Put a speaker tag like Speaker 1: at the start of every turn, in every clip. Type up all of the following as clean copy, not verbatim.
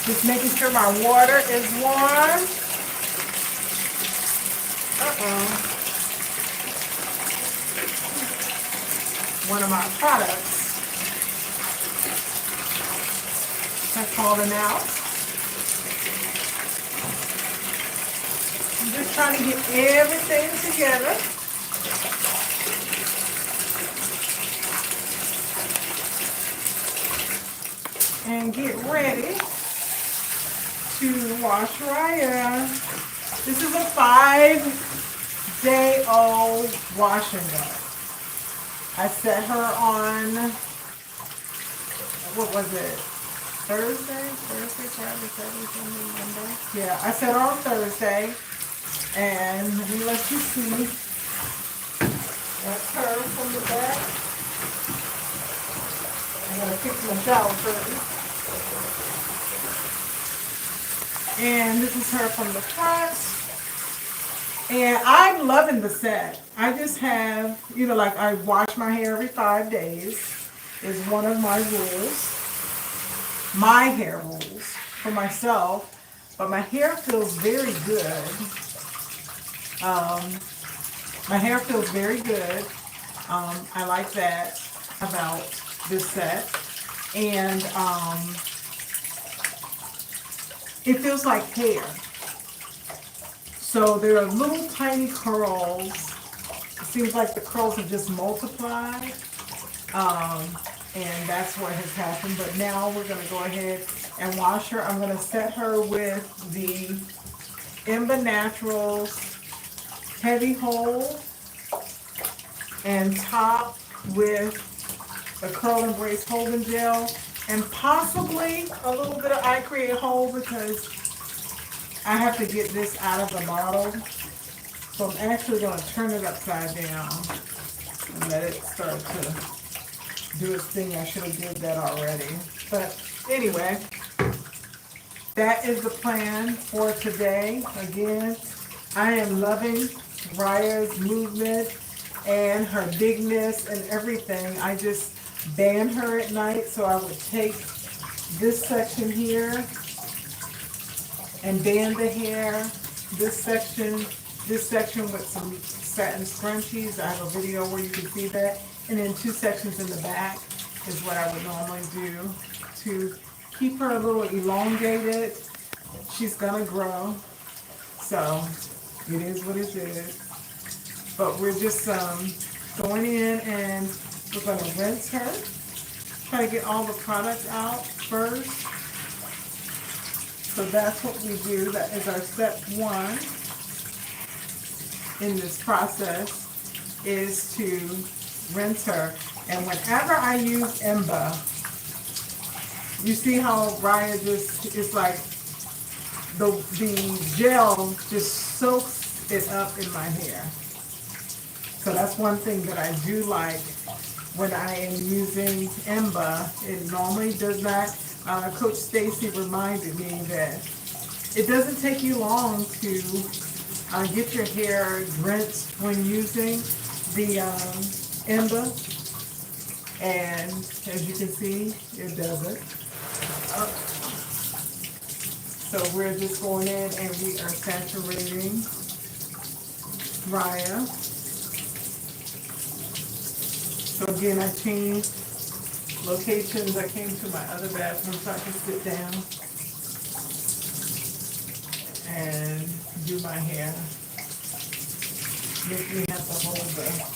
Speaker 1: Just making sure my water is warm. One of my products has fallen out. I'm just trying to get everything together. And get ready to wash Raya. This is a 5-day-old wash and go. I set her on, what was it? Thursday, Friday, Saturday, Sunday, Monday. Yeah, I set her on Thursday. And let me let you see. That's her from the back. I'm going to fix my shower curtain. And this is her from the front. And I'm loving the set. I just have, you know, like I wash my hair every 5 days is one of my rules. My hair rules for myself. But my hair feels very good. My hair feels very good. I like that about this set. And it feels like hair. So there are little tiny curls. It seems like the curls have just multiplied. And that's what has happened. But now we're going to go ahead and wash her. I'm going to set her with the ENBBA Naturals Heavy Hold and top with the Curl Embrace Holding Gel and possibly a little bit of I Create Hold because I have to get this out of the bottle. So I'm actually going to turn it upside down and let it start to do its thing. I should have did that already. But anyway, that is the plan for today. Again, I am loving Raya's movement and her bigness and everything. I just band her at night, so I would take this section here and band the hair. This section with some satin scrunchies. I have a video where you can see that. And then 2 sections in the back is what I would normally do to keep her a little elongated. She's gonna grow, so it is what it is. But we're just going in and we're gonna rinse her. Try to get all the product out first. So that's what we do. That is our step 1 in this process, is to rinse her. And whenever I use ENBBA, you see how Raya just is like the gel just soaks it up in my hair. So that's one thing that I do like when I am using ENBBA. It normally does not. Coach Stacy reminded me that it doesn't take you long to get your hair rinsed when using the ENBBA, and as you can see, it doesn't. So we're just going in and we are saturating Raya. So again, I changed locations. I came to my other bathroom so I can sit down and do my hair. Make me have to hold the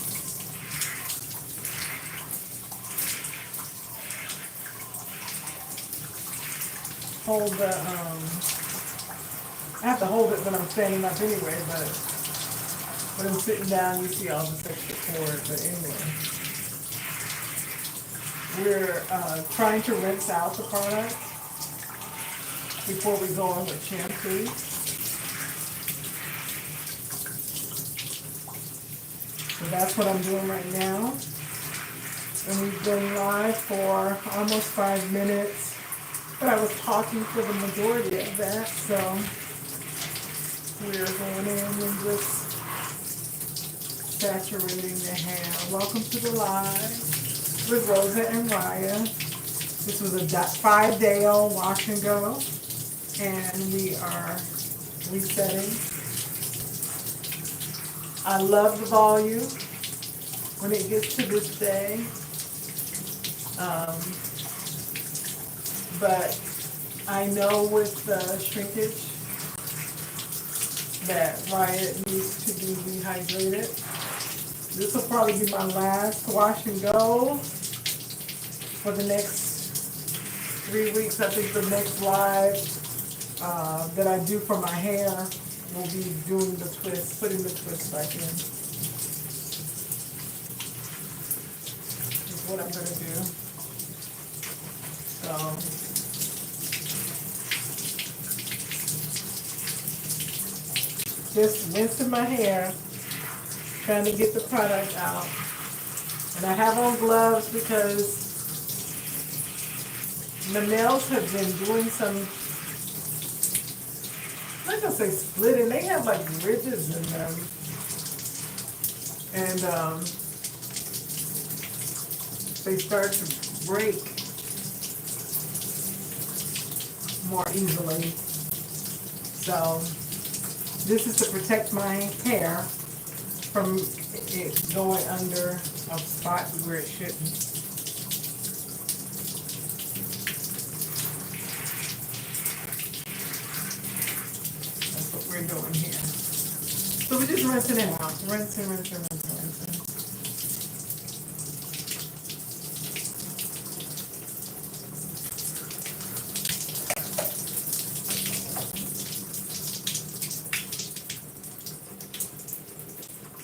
Speaker 1: I have to hold it when I'm standing up anyway, but when I'm sitting down you see all this extra cord. But anyway, we're trying to rinse out the product before we go on with shampoo. So that's what I'm doing right now. And we've been live for almost 5 minutes. But I was talking for the majority of that, so we're going in and just saturating the hair. Welcome to the live with Rosa and Raya. This was a 5-day-old wash and go. and we are resetting. I love the volume when it gets to this day, but I know with the shrinkage that Riot needs to be rehydrated. This will probably be my last wash and go for the next 3 weeks. I think the next live that I do for my hair will be doing the twist, putting the twist back in. Is what I'm gonna do. So just rinsing my hair, trying to get the product out. And I have on gloves because the nails have been doing some, I'm not gonna say splitting, they have like ridges in them. And they start to break more easily. So this is to protect my hair from it going under a spot where it shouldn't. That's what we're doing here. So we're just rinsing it out. Rinsing.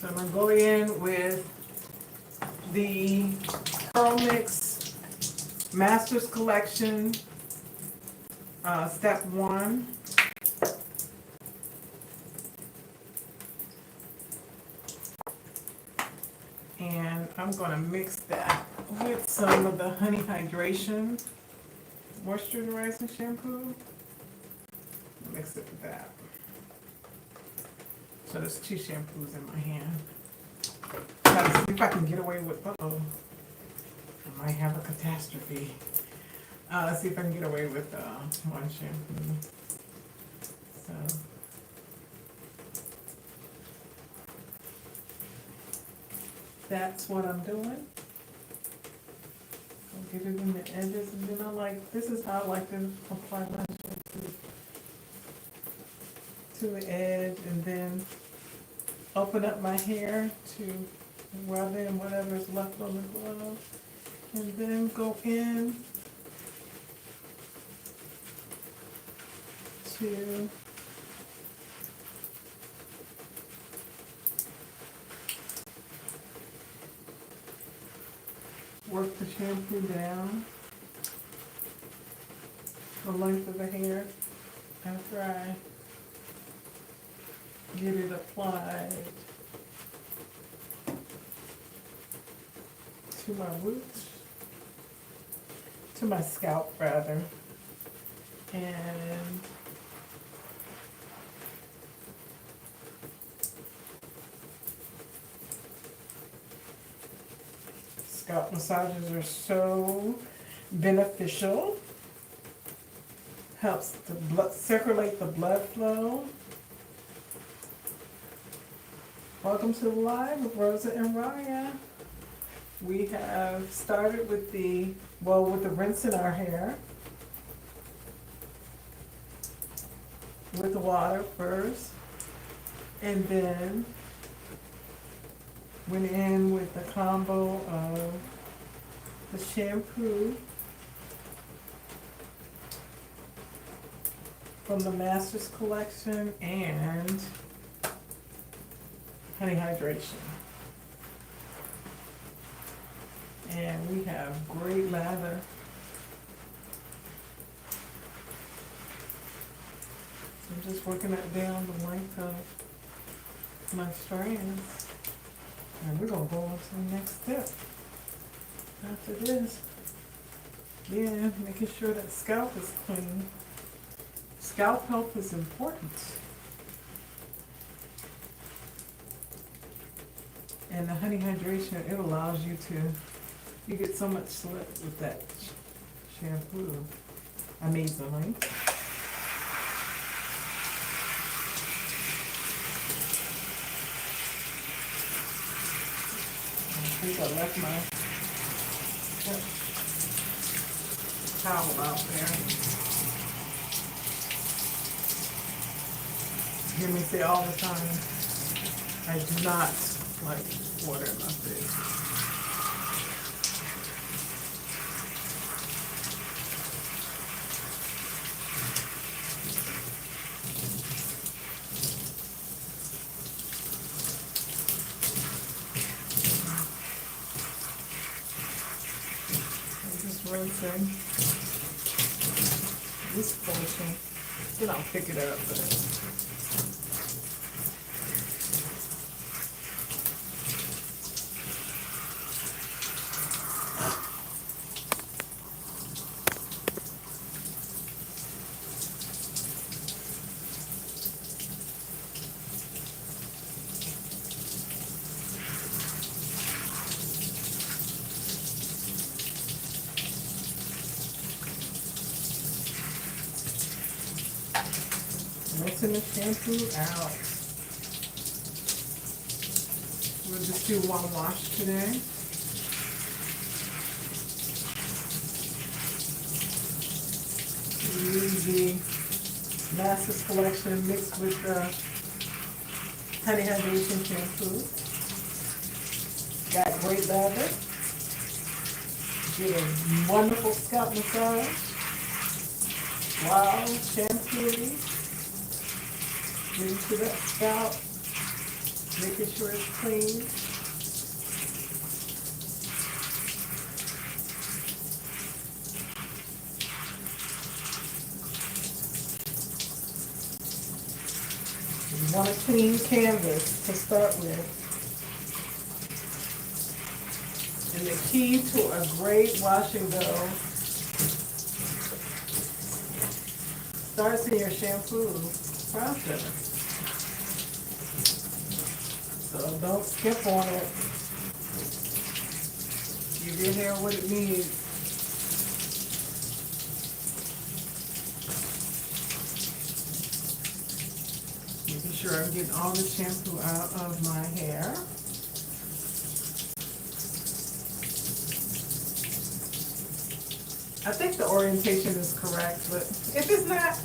Speaker 1: So I'm going to go in with the CurlMix Masters Collection, Step 1. And I'm going to mix that with some of the Honey Hydration Moisturizing Shampoo. Mix it with that. So there's 2 shampoos in my hand. Try to see if I can get away with, uh-oh, I might have a catastrophe. Let's see if I can get away with 1 shampoo. So, that's what I'm doing. I'll get it in the edges, and then this is how I like to apply my shampoo. To the edge, and then open up my hair to rub in whatever's left on the glove, and then go in to work the shampoo down the length of the hair after I get it applied to my roots, to my scalp rather, and scalp massages are so beneficial. Helps to circulate the blood flow. Welcome to the live with Rosa and Raya. We have started with the rinsing our hair with the water first, and then went in with the combo of the shampoo from the Masters Collection and Honey Hydration. And we have great lather. So I'm just working that down the length of my strands. And we're going to go on to the next step. After this, yeah, making sure that scalp is clean. Scalp health is important. And the Honey Hydration, it allows you get so much slip with that shampoo, amazingly. left my towel out there. You hear me say all the time, I do not like water in my face. Rinsing this portion, then I'll pick it up. Rinsing the shampoo out. We'll just do one wash today. We use the Masters Collection mixed with the Honey Hydration shampoo. Got great lather. Get a wonderful scalp massage. Wow, shampoo. Get into that scalp, making sure it's clean. You want a clean canvas to start with. And the key to a great wash and go starts in your shampoo process. So don't skip on it. Give your hair what it needs. Making sure I'm getting all the shampoo out of my hair. I think the orientation is correct, but if it's not,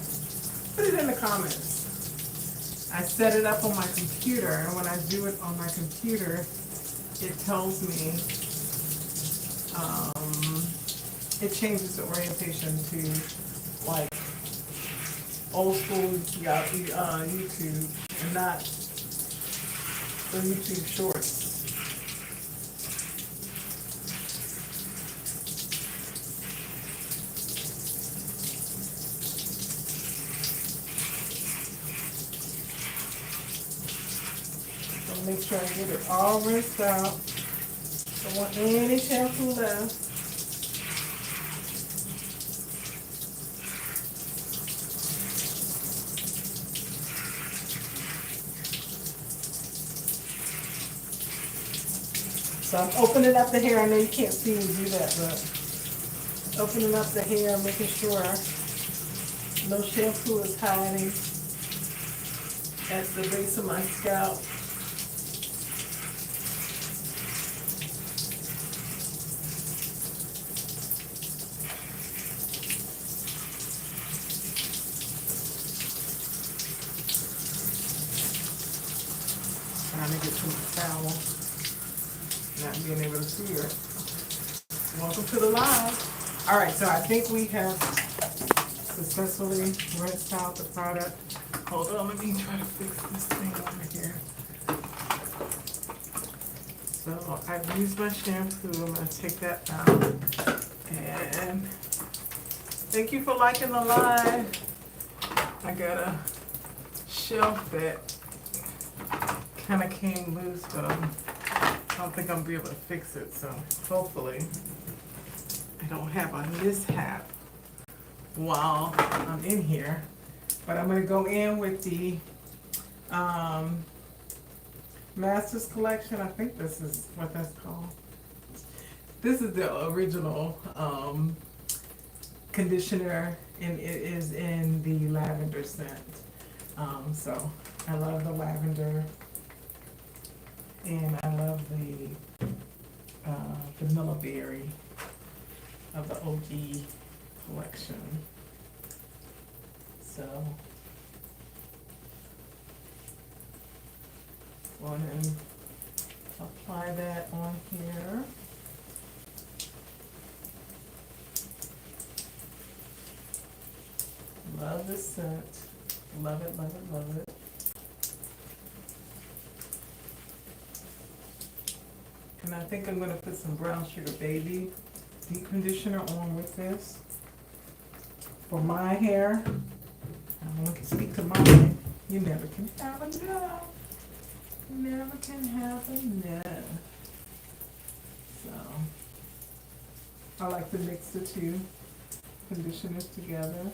Speaker 1: put it in the comments. I set it up on my computer, and when I do it on my computer, it tells me, it changes the orientation to like old school YouTube, and not the YouTube shorts. Make sure I get it all rinsed out. Don't want any shampoo left. So I'm opening up the hair. I know you can't see me do that, but opening up the hair, making sure no shampoo is hiding at the base of my scalp. Trying to get to the towel, not being able to see her. Welcome to the live. All right, so I think we have successfully rinsed out the product. Hold on, let me try to fix this thing over here. So I've used my shampoo. I'm gonna take that out. And thank you for liking the live. I got a shelf that kind of came loose, but I don't think I'm gonna be able to fix it. So hopefully I don't have a mishap while I'm in here. But I'm gonna go in with the Masters Collection. I think this is what that's called. This is the original conditioner, and it is in the lavender scent. So I love the lavender, and I love the Vanilla Berry of the OG collection. So, go ahead and apply that on here. Love the scent. Love it, love it, love it. And I think I'm going to put some Brown Sugar Baby deep conditioner on with this. For my hair, I want to speak to mine. You never can have enough. You never can have enough. So, I like to mix the two conditioners together.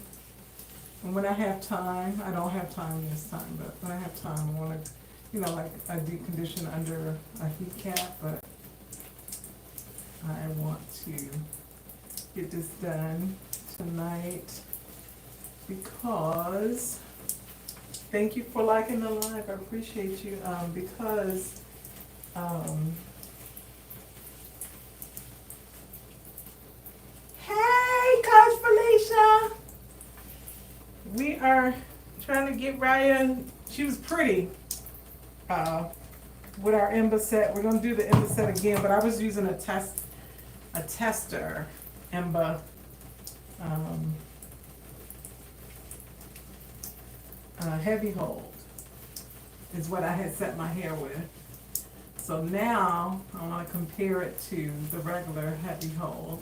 Speaker 1: And when I have time, I don't have time this time, but when I have time, I want to, you know, like I deep condition under a heat cap, but I want to get this done tonight because, thank you for liking the live, I appreciate you, because, hey, Coach Felicia! We are trying to get Ryan, she was pretty, with our ENBBA set. We're going to do the ENBBA set again, but I was using a tester ENBBA heavy hold is what I had set my hair with. So now I want to compare it to the regular heavy hold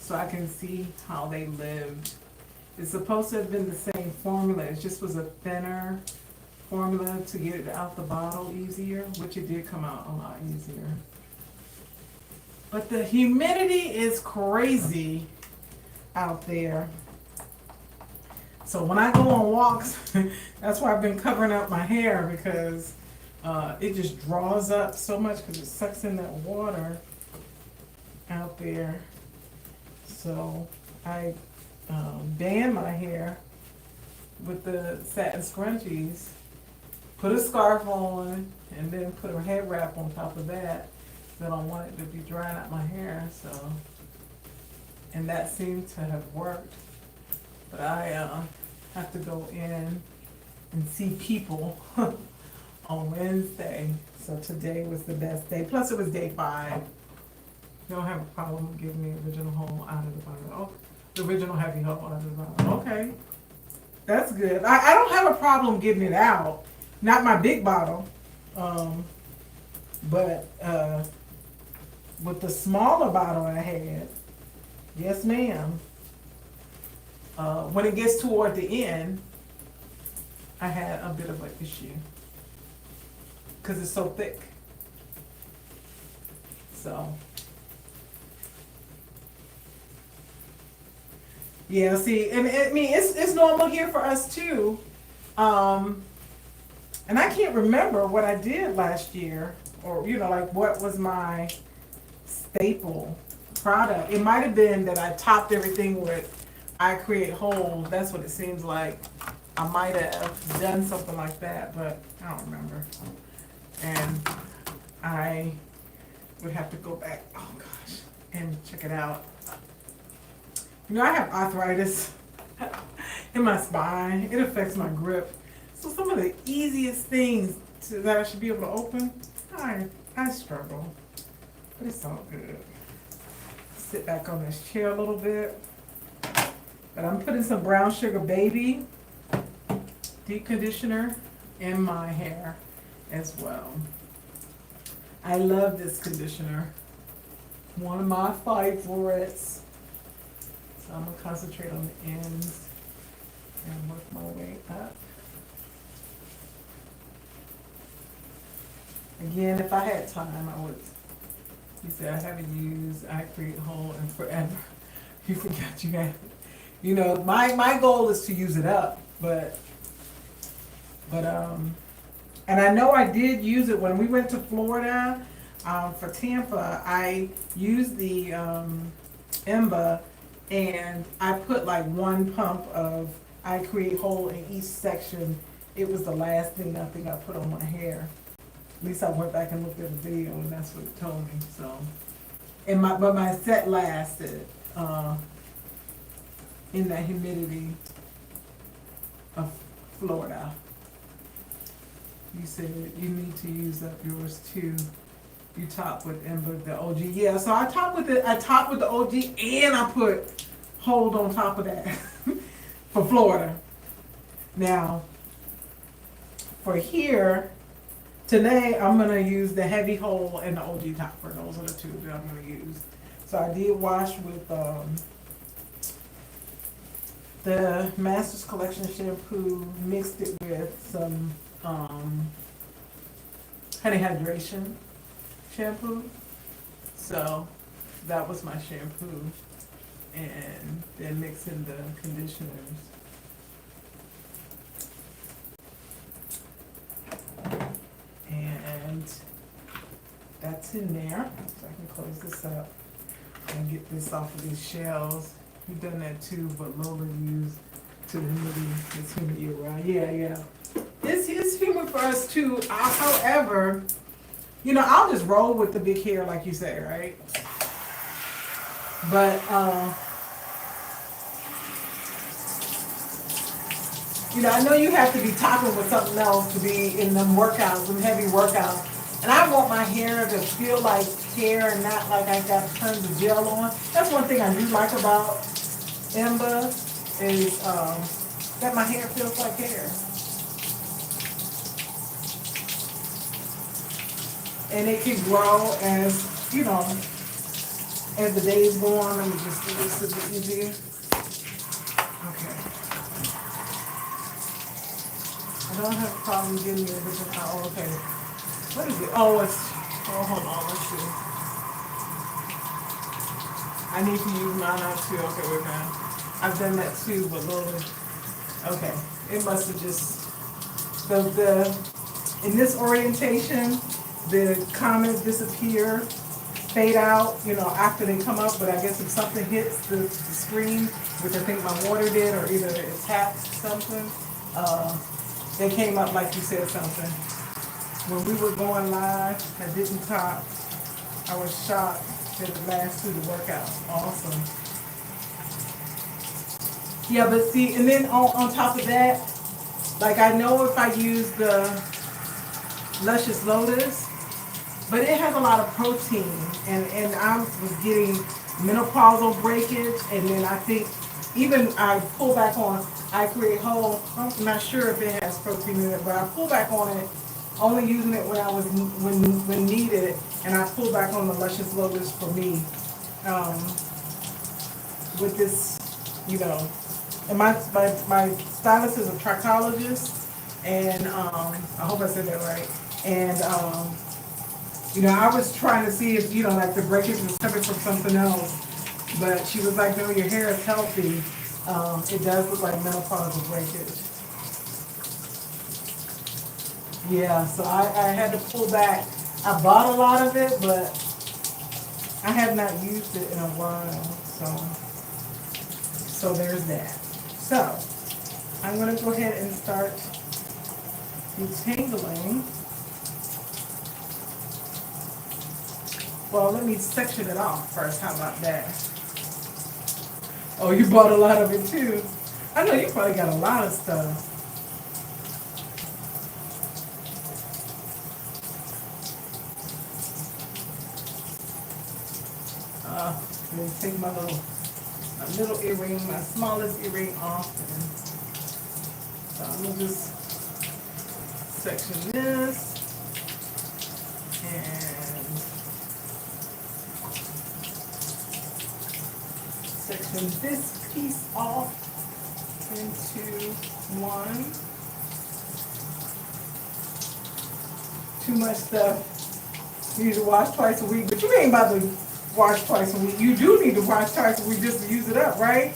Speaker 1: so I can see how they lived. It's supposed to have been the same formula, it just was a thinner formula to get it out the bottle easier, which it did come out a lot easier. But the humidity is crazy out there. So when I go on walks, that's why I've been covering up my hair, because it just draws up so much because it sucks in that water out there. So I band my hair with the satin scrunchies, put a scarf on, and then put a head wrap on top of that. I don't want it to be drying out my hair, so, and that seemed to have worked. But I have to go in and see people on Wednesday, so today was the best day. Plus it was day 5. You don't have a problem giving me original hole out of the bottle. Oh, the original heavy hole out of the bottle. Okay, that's good. I don't have a problem getting it out. Not my big bottle, but with the smaller bottle I had, yes ma'am. When it gets toward the end, I had a bit of an issue because it's so thick. So, yeah, see, and I mean, it's normal here for us too. And I can't remember what I did last year, or, you know, like what was my staple product. It might have been that I topped everything with I Create Whole. That's what it seems like. I might have done something like that, but I don't remember. And I would have to go back, oh gosh, and check it out. You know, I have arthritis in my spine. It affects my grip. So some of the easiest things that I should be able to open, I struggle. But it's all good. Sit back on this chair a little bit. But I'm putting some Brown Sugar Baby deep conditioner in my hair as well. I love this conditioner. One of my favorites. So I'm going to concentrate on the ends and work my way up. Again, if I had time, I would. You said I haven't used I Create Whole in forever. You forgot you had it. You know, my goal is to use it up, but and I know I did use it when we went to Florida for Tampa. I used the ENBBA, and I put like 1 pump of I Create Whole in each section. It was the last thing I think I put on my hair. least I went back and looked at the video, and that's what it told me. So, and but my set lasted in that humidity of Florida. You said you need to use up yours too. You top with ENBBA, the OG. Yeah, so I top with the OG, and I put Hold on top of that for Florida. Now, for here, today I'm gonna use the Heavy Hold and the OG topper. Those are the two that I'm gonna use. So I did wash with the Masters Collection shampoo, mixed it with some Honey Hydration shampoo. So that was my shampoo, and then mixing the conditioners. And that's in there. So I can close this up and get this off of these shells. We've done that too, but Lola used to the humidity. It's humid year round. Yeah. It's humid for us too. However, you know, I'll just roll with the big hair like you say, right? But you know, I know you have to be topping with something else to be in them workouts, them heavy workouts. And I want my hair to feel like hair and not like I got tons of gel on. That's one thing I do like about ENBBA is that my hair feels like hair. And it can grow as, you know, as the days go on. Let me just do this a bit easier. Okay. I don't have a problem getting the original. Oh, okay. What is it? Oh, hold on, let's see. I need to use mine out too. Okay, wait a minute. I've done that too, but Lord, okay. It must have just, in this orientation, the comments disappear, fade out, you know, after they come up, but I guess if something hits the screen, which I think my water did, or either it tapped something, they came up like you said something. When we were going live, I didn't top. I was shocked that it lasted through the workout. Awesome. Yeah, but see, and then on top of that, like I know if I use the Luscious Lotus, but it has a lot of protein, and I was getting menopausal breakage, and then I think even I pull back on I Create Whole. I'm not sure if it has protein in it, but I pull back on it, only using it when I was when needed, and I pull back on the Luscious Lotus for me. With this, you know, and my stylist is a trichologist, and I hope I said that right. And you know, I was trying to see if, you know, like the breakage was coming from something else, but she was like, no, your hair is healthy. It does look like menopausal breakage. Yeah, so I had to pull back. I bought a lot of it, but I have not used it in a while, so there's that. So I'm gonna go ahead and start detangling. Well, let me section it off first. How about that? Oh, you bought a lot of it too. I know you probably got a lot of stuff. Let me take my little earring, my smallest earring off. So I'm gonna just section this and section this piece off into one. Too much stuff. You need to wash twice a week, but you ain't about to wash twice a week. You do need to wash twice a week just to use it up, right?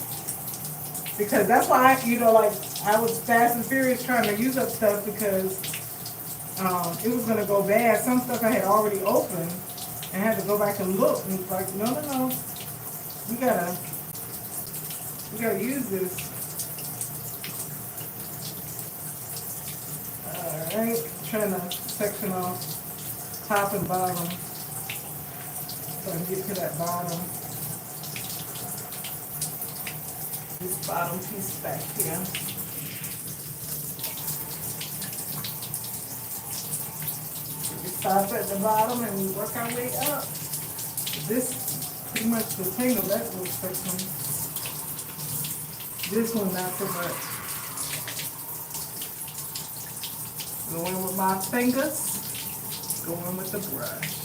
Speaker 1: Because that's why you know, like I was fast and furious trying to use up stuff because it was gonna go bad. Some stuff I had already opened and had to go back and look, and it's like, no, we gotta use this. All right, trying to section off top and bottom. So I can get to that bottom. This bottom piece back here. We stop at the bottom and we work our way up. This pretty much the tangle that was fixing. This one not so much. Go in with my fingers. Go in with the brush.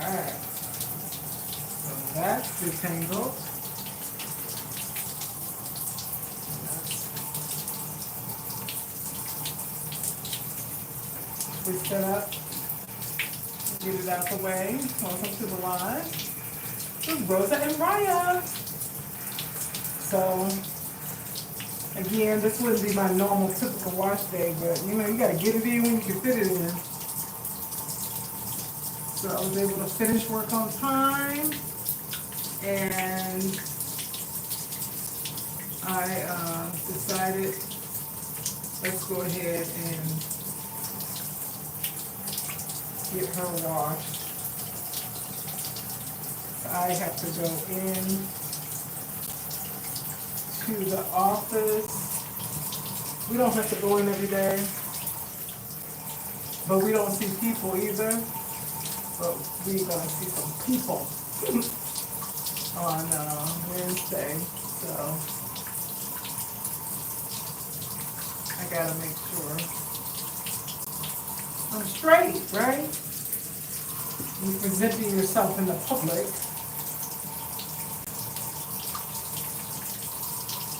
Speaker 1: Alright. So that's detangled. Twist that up. Get it out the way. Welcome to the live. This is Rosa and Raya. So, again, this wouldn't be my normal typical wash day, but you know, you gotta get it in when you can fit it in. So I was able to finish work on time, and I decided let's go ahead and get her washed. I have to go in to the office. We don't have to go in every day, but we don't see people either. But we're gonna see some people on Wednesday. So I gotta make sure I'm straight, right? You're presenting yourself in the public.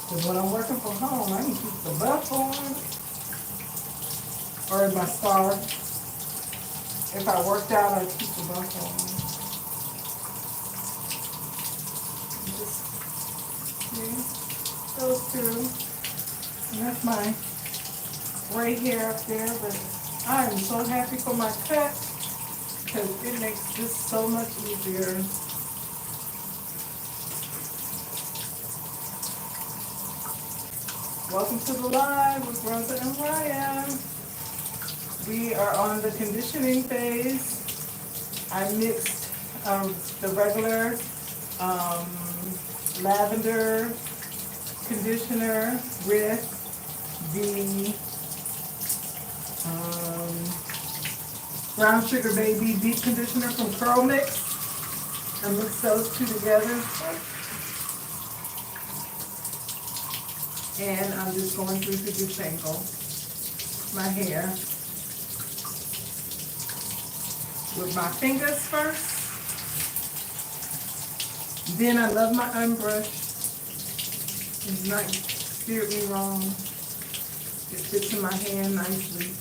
Speaker 1: Because when I'm working from home, I can keep the buff on. Or in my scarf. If I worked out, I'd keep the buff on. Just, see, those two. And that's my gray hair up there, but I am so happy for my cut because it makes this so much easier. Welcome to the live with Rosa and Ryan. We are on the conditioning phase. I mixed the regular lavender conditioner with the Brown Sugar Baby Deep Conditioner from CurlMix. I mix those two together. And I'm just going through to detangle my hair with my fingers first. Then I love my unbrush. It's not steered me wrong. It fits in my hand nicely.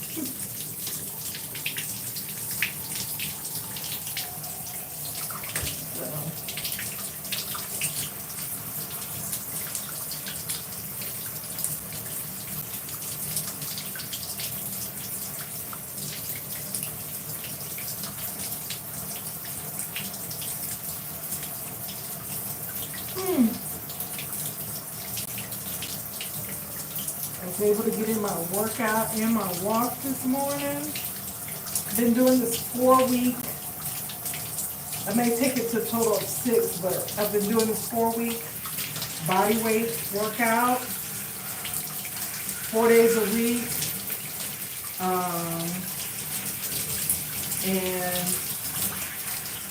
Speaker 1: I was able to get in my workout and my walk this morning. Been doing this 4-week. I may take it to a total of 6, but I've been doing this 4-week body weight workout, 4 days a week. And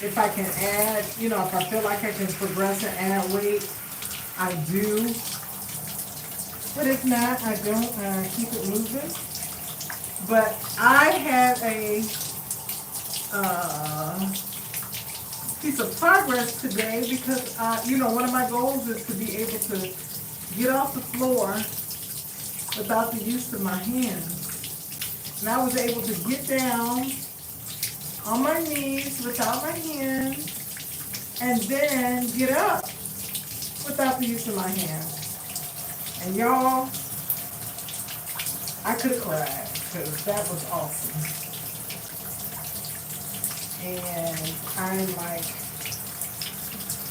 Speaker 1: if I can add, you know, if I feel like I can progress and add weight, I do. But if not, I don't keep it moving. But I had a piece of progress today because, you know, one of my goals is to be able to get off the floor without the use of my hands. And I was able to get down on my knees without my hands and then get up without the use of my hands. And y'all, I could have cried because that was awesome. And I'm like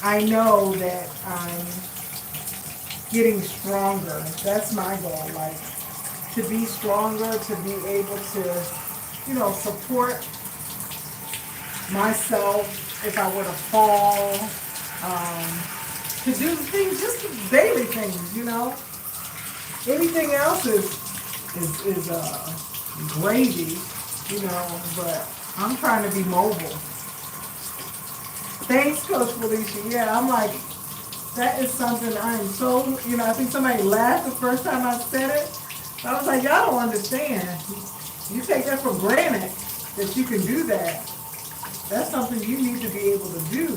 Speaker 1: I know that I'm getting stronger. That's my goal, like to be stronger, to be able to, you know, support myself if I were to fall, to do things, just the daily things, you know. Anything else is gravy, you know, but I'm trying to be mobile. Thanks, Coach Felicia. Yeah, I'm like, that is something I am so, you know, I think somebody laughed the first time I said it. I was like, y'all don't understand. You take that for granted that you can do that. That's something you need to be able to do.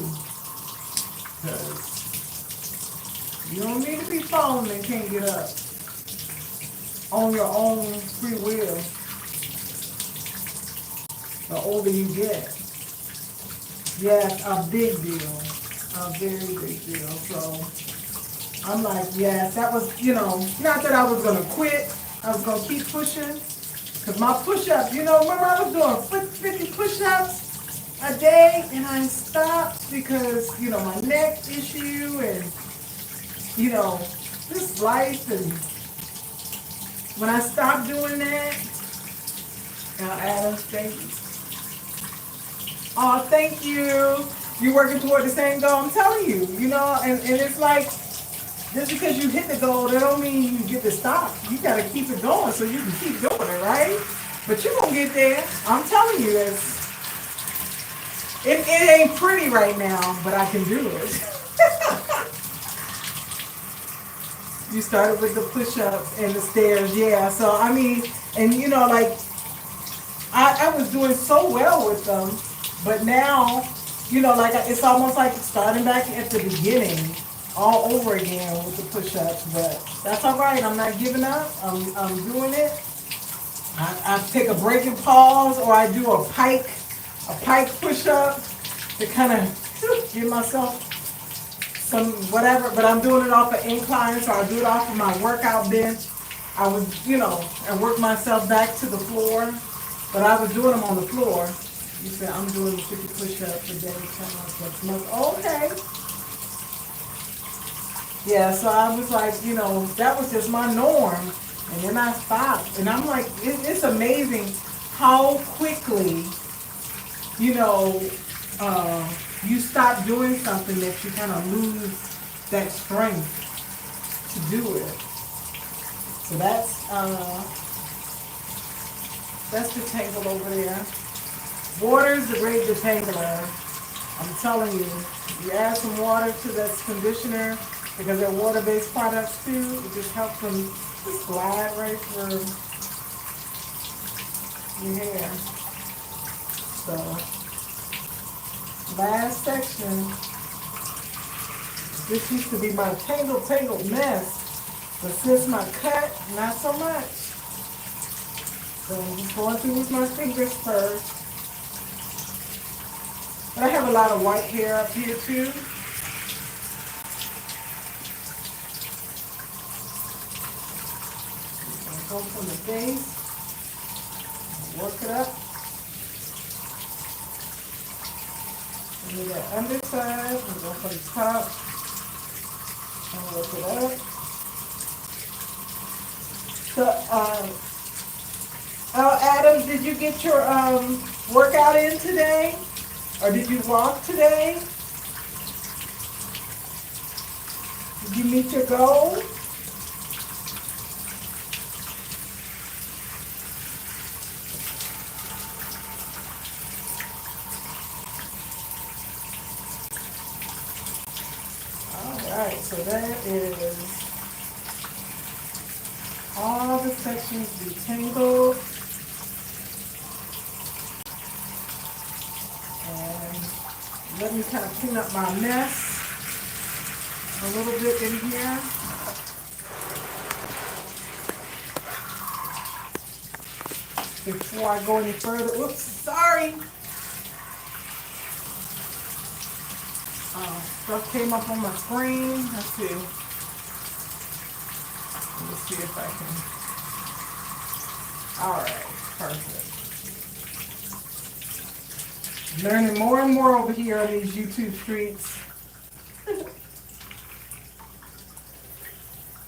Speaker 1: Because you don't need to be falling and can't get up on your own free will the older you get. Yes, a big deal. A very big deal. So I'm like, yes, that was, you know, not that I was going to quit. I was going to keep pushing. Because my push-ups, you know, remember I was doing 50 push-ups a day and I stopped because, you know, my neck issue and, you know, this life. And when I stopped doing that, Adam, thank you. Oh, thank you. You're working toward the same goal. I'm telling you, you know, and it's like, just because you hit the goal, that don't mean you get to stop. You got to keep it going so you can keep doing it, right? But you're going to get there. I'm telling you, it ain't pretty right now, but I can do it. You started with the push-ups and the stairs, yeah. So, I mean, and you know, like, I was doing so well with them, but now, you know, like, it's almost like starting back at the beginning all over again with the push-ups, but that's all right. I'm not giving up. I'm doing it. I take a break and pause, or I do a pike push-up to kind of give myself some whatever, but I'm doing it off an incline, so I do it off of my workout bench. I was, you know, I work myself back to the floor, but I was doing them on the floor. You said I'm doing 50 push-ups a day, 10 months. Okay. Yeah, so I was like, you know, that was just my norm, and then I stopped, and I'm like, it's amazing how quickly, you know, you stop doing something that you kind of lose that strength to do it. So that's the tangle over there. Water is the great detangler. I'm telling you, you add some water to that conditioner, because they're water-based products too. It just helps them just glide right through your hair. So, last section. This used to be my tangled mess, but since my cut, not so much. So I'm just going through with my fingers first. But I have a lot of white hair up here too. Go from the base, work it up. And do that underside, and go for the top, and work it up. So, Adam, did you get your workout in today? Or did you walk today? Did you meet your goal? Alright, so that is all the sections detangled. And let me kind of clean up my mess a little bit in here. Before I go any further, oops, sorry. Stuff came up on my screen. Let's see. Let's see if I can. All right, perfect. Learning more and more over here on these YouTube streets.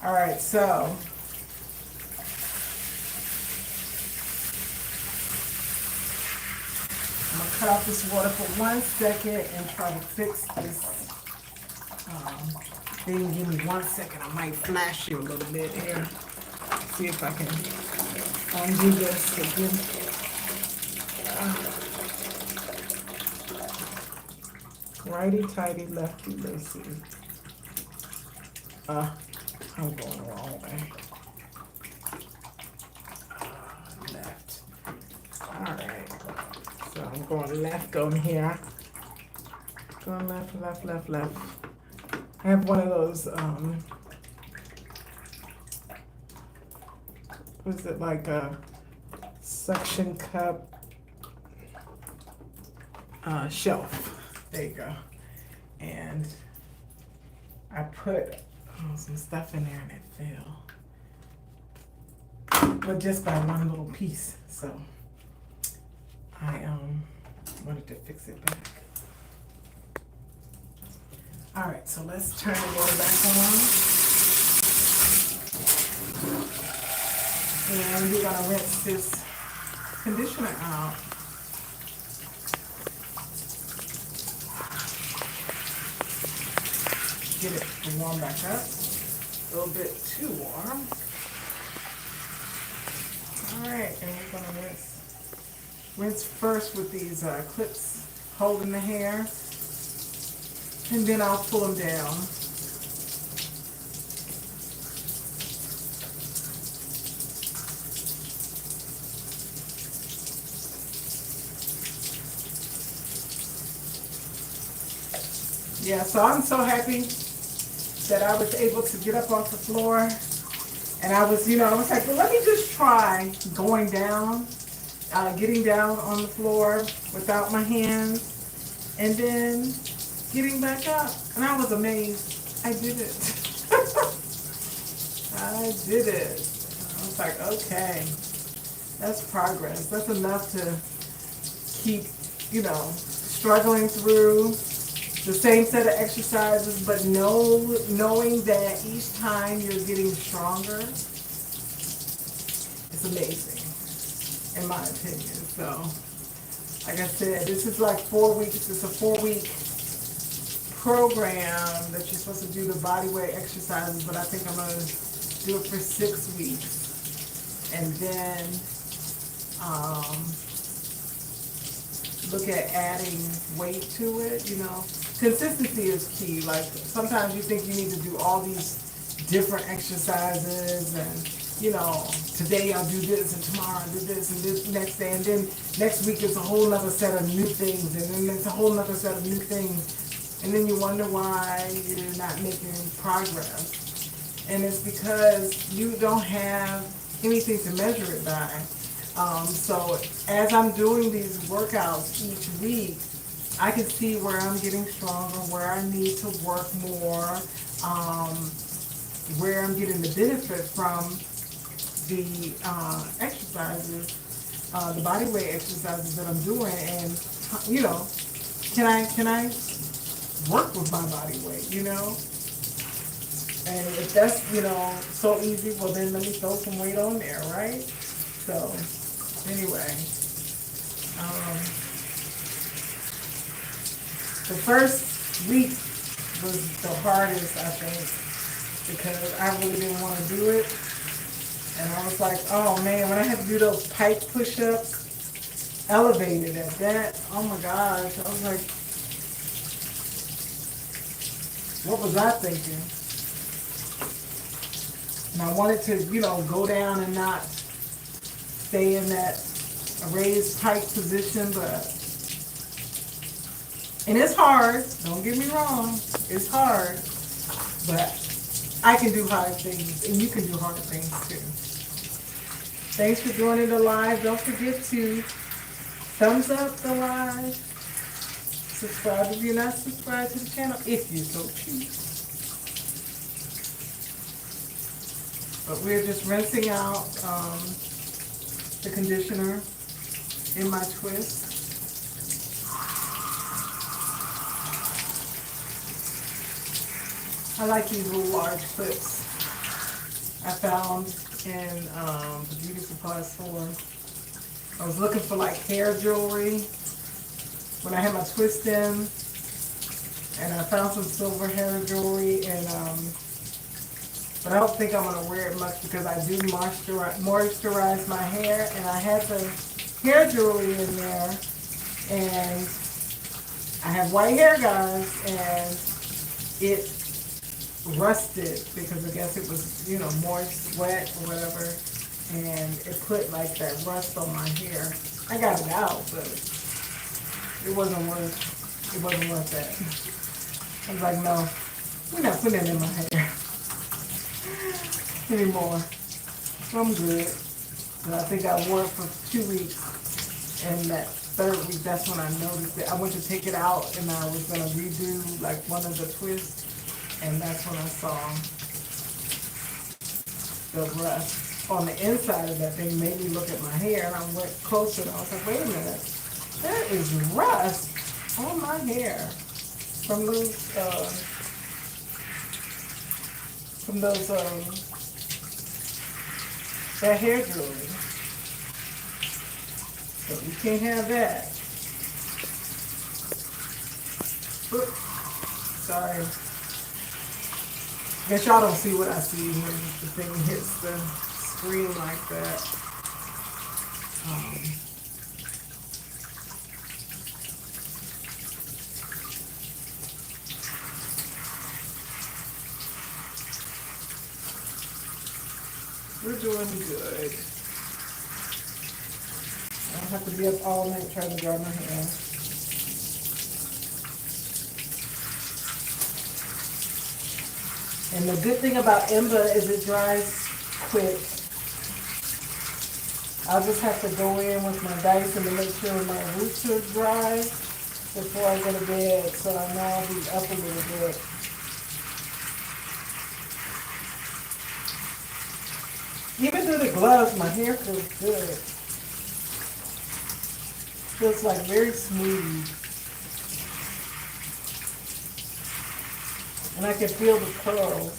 Speaker 1: All right, so I'm gonna cut off this water for 1 second and try to fix this thing. Give me 1 second. I might flash you a little bit here. See if I can undo this again. Righty tighty, lefty loosey. I'm going the wrong way. Left. Alright. So I'm going left on here. Going left, left, left, left. I have one of those, was it like a suction cup shelf? There you go. And I put some stuff in there and it fell. But just by one little piece. So I wanted to fix it back. Alright, so let's turn the water back on. And we're gonna rinse this conditioner out. Get it to warm back up. A little bit too warm. Alright, and we're gonna rinse first with these clips holding the hair. And then I'll pull them down. Yeah, so I'm so happy that I was able to get up off the floor. And I was, I was like, well, let me just try going down, getting down on the floor without my hands, and then getting back up. And I was amazed. I did it. I did it. I was like, okay, that's progress. That's enough to keep, struggling through the same set of exercises, but knowing that each time you're getting stronger. It's amazing, in my opinion. So, like I said, this is like 4 weeks. It's a 4-week program that you're supposed to do the body weight exercises, but I think I'm going to do it for 6 weeks. And then look at adding weight to it, Consistency is key. Like, sometimes you think you need to do all these different exercises and, today I'll do this and tomorrow I'll do this and this next day, and then next week it's a whole other set of new things, and then it's a whole other set of new things, and then you wonder why you're not making progress. And it's because you don't have anything to measure it by. So as I'm doing these workouts each week, I can see where I'm getting stronger, where I need to work more, where I'm getting the benefit from the exercises, the body weight exercises that I'm doing, and can I work with my body weight, And if that's so easy, well then let me throw some weight on there, right? So anyway. The first week was the hardest, I think, because I really didn't want to do it. And I was like, oh man, when I had to do those pike push-ups, elevated at that, oh my gosh, I was like, what was I thinking? And I wanted to, go down and not stay in that raised pike position, but and it's hard, don't get me wrong, it's hard, but I can do hard things, and you can do hard things too. Thanks for joining the live. Don't forget to thumbs up the live, subscribe if you're not subscribed to the channel, if you so choose. But we're just rinsing out the conditioner in my twist. I like these little large clips. I found in the beauty supply store. I was looking for like hair jewelry when I had my twist in, and I found some silver hair jewelry, and but I don't think I'm gonna wear it much because I do moisturize my hair, and I had the hair jewelry in there, and I have white hair, guys, and it rusted because I guess it was, you know, moist, wet, or whatever, and it put like that rust on my hair. I got it out, but it wasn't worth that. I was like, no, we're not putting it in my hair anymore. So I'm good. And I think I wore it for 2 weeks, and that third week, that's when I noticed it. I went to take it out, and I was gonna redo like one of the twists, and that's when I saw the rust on the inside of that thing. Made me look at my hair, and I went closer, and I was like, wait a minute, there is rust on my hair from those that hair jewelry. So you can't have that. Oops, sorry. Guess y'all don't see what I see when the thing hits the screen like that. We're doing good. I don't have to be up all night trying to dry my hair. And the good thing about ENBBA is it dries quick. I'll just have to go in with my Dyson to make sure my roots are dry before I go to bed, so I know I'll be up a little bit. Even through the gloves, my hair feels good. Feels like very smooth. And I can feel the curls.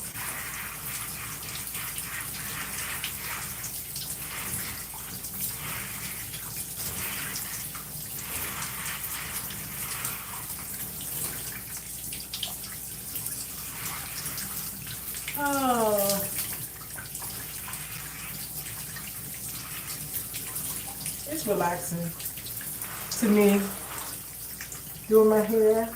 Speaker 1: Oh. It's relaxing to me, doing my hair.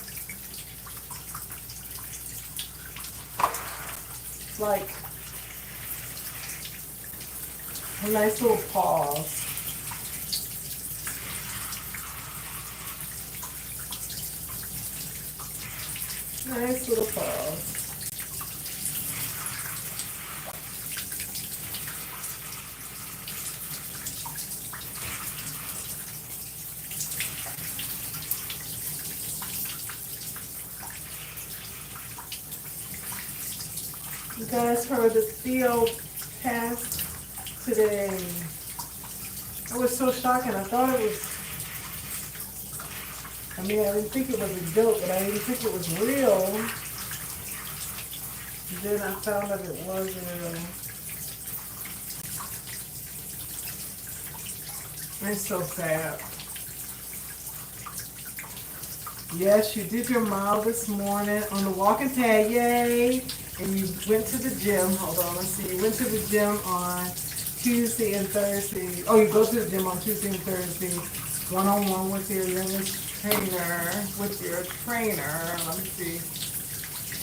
Speaker 1: It's like a nice little pause. Nice little pause. You guys heard that Theo passed today. It was so shocking. I thought it was, I mean, I didn't think it was a joke, but I didn't think it was real. And then I found out it was real. It's so sad. Yes, you did your mile this morning on the walk and tag, yay! And you went to the gym. Hold on, let's see. You went to the gym on Tuesday and Thursday. Oh, you go to the gym on Tuesday and Thursday, one-on-one with your youngest trainer, with your trainer. Let me see.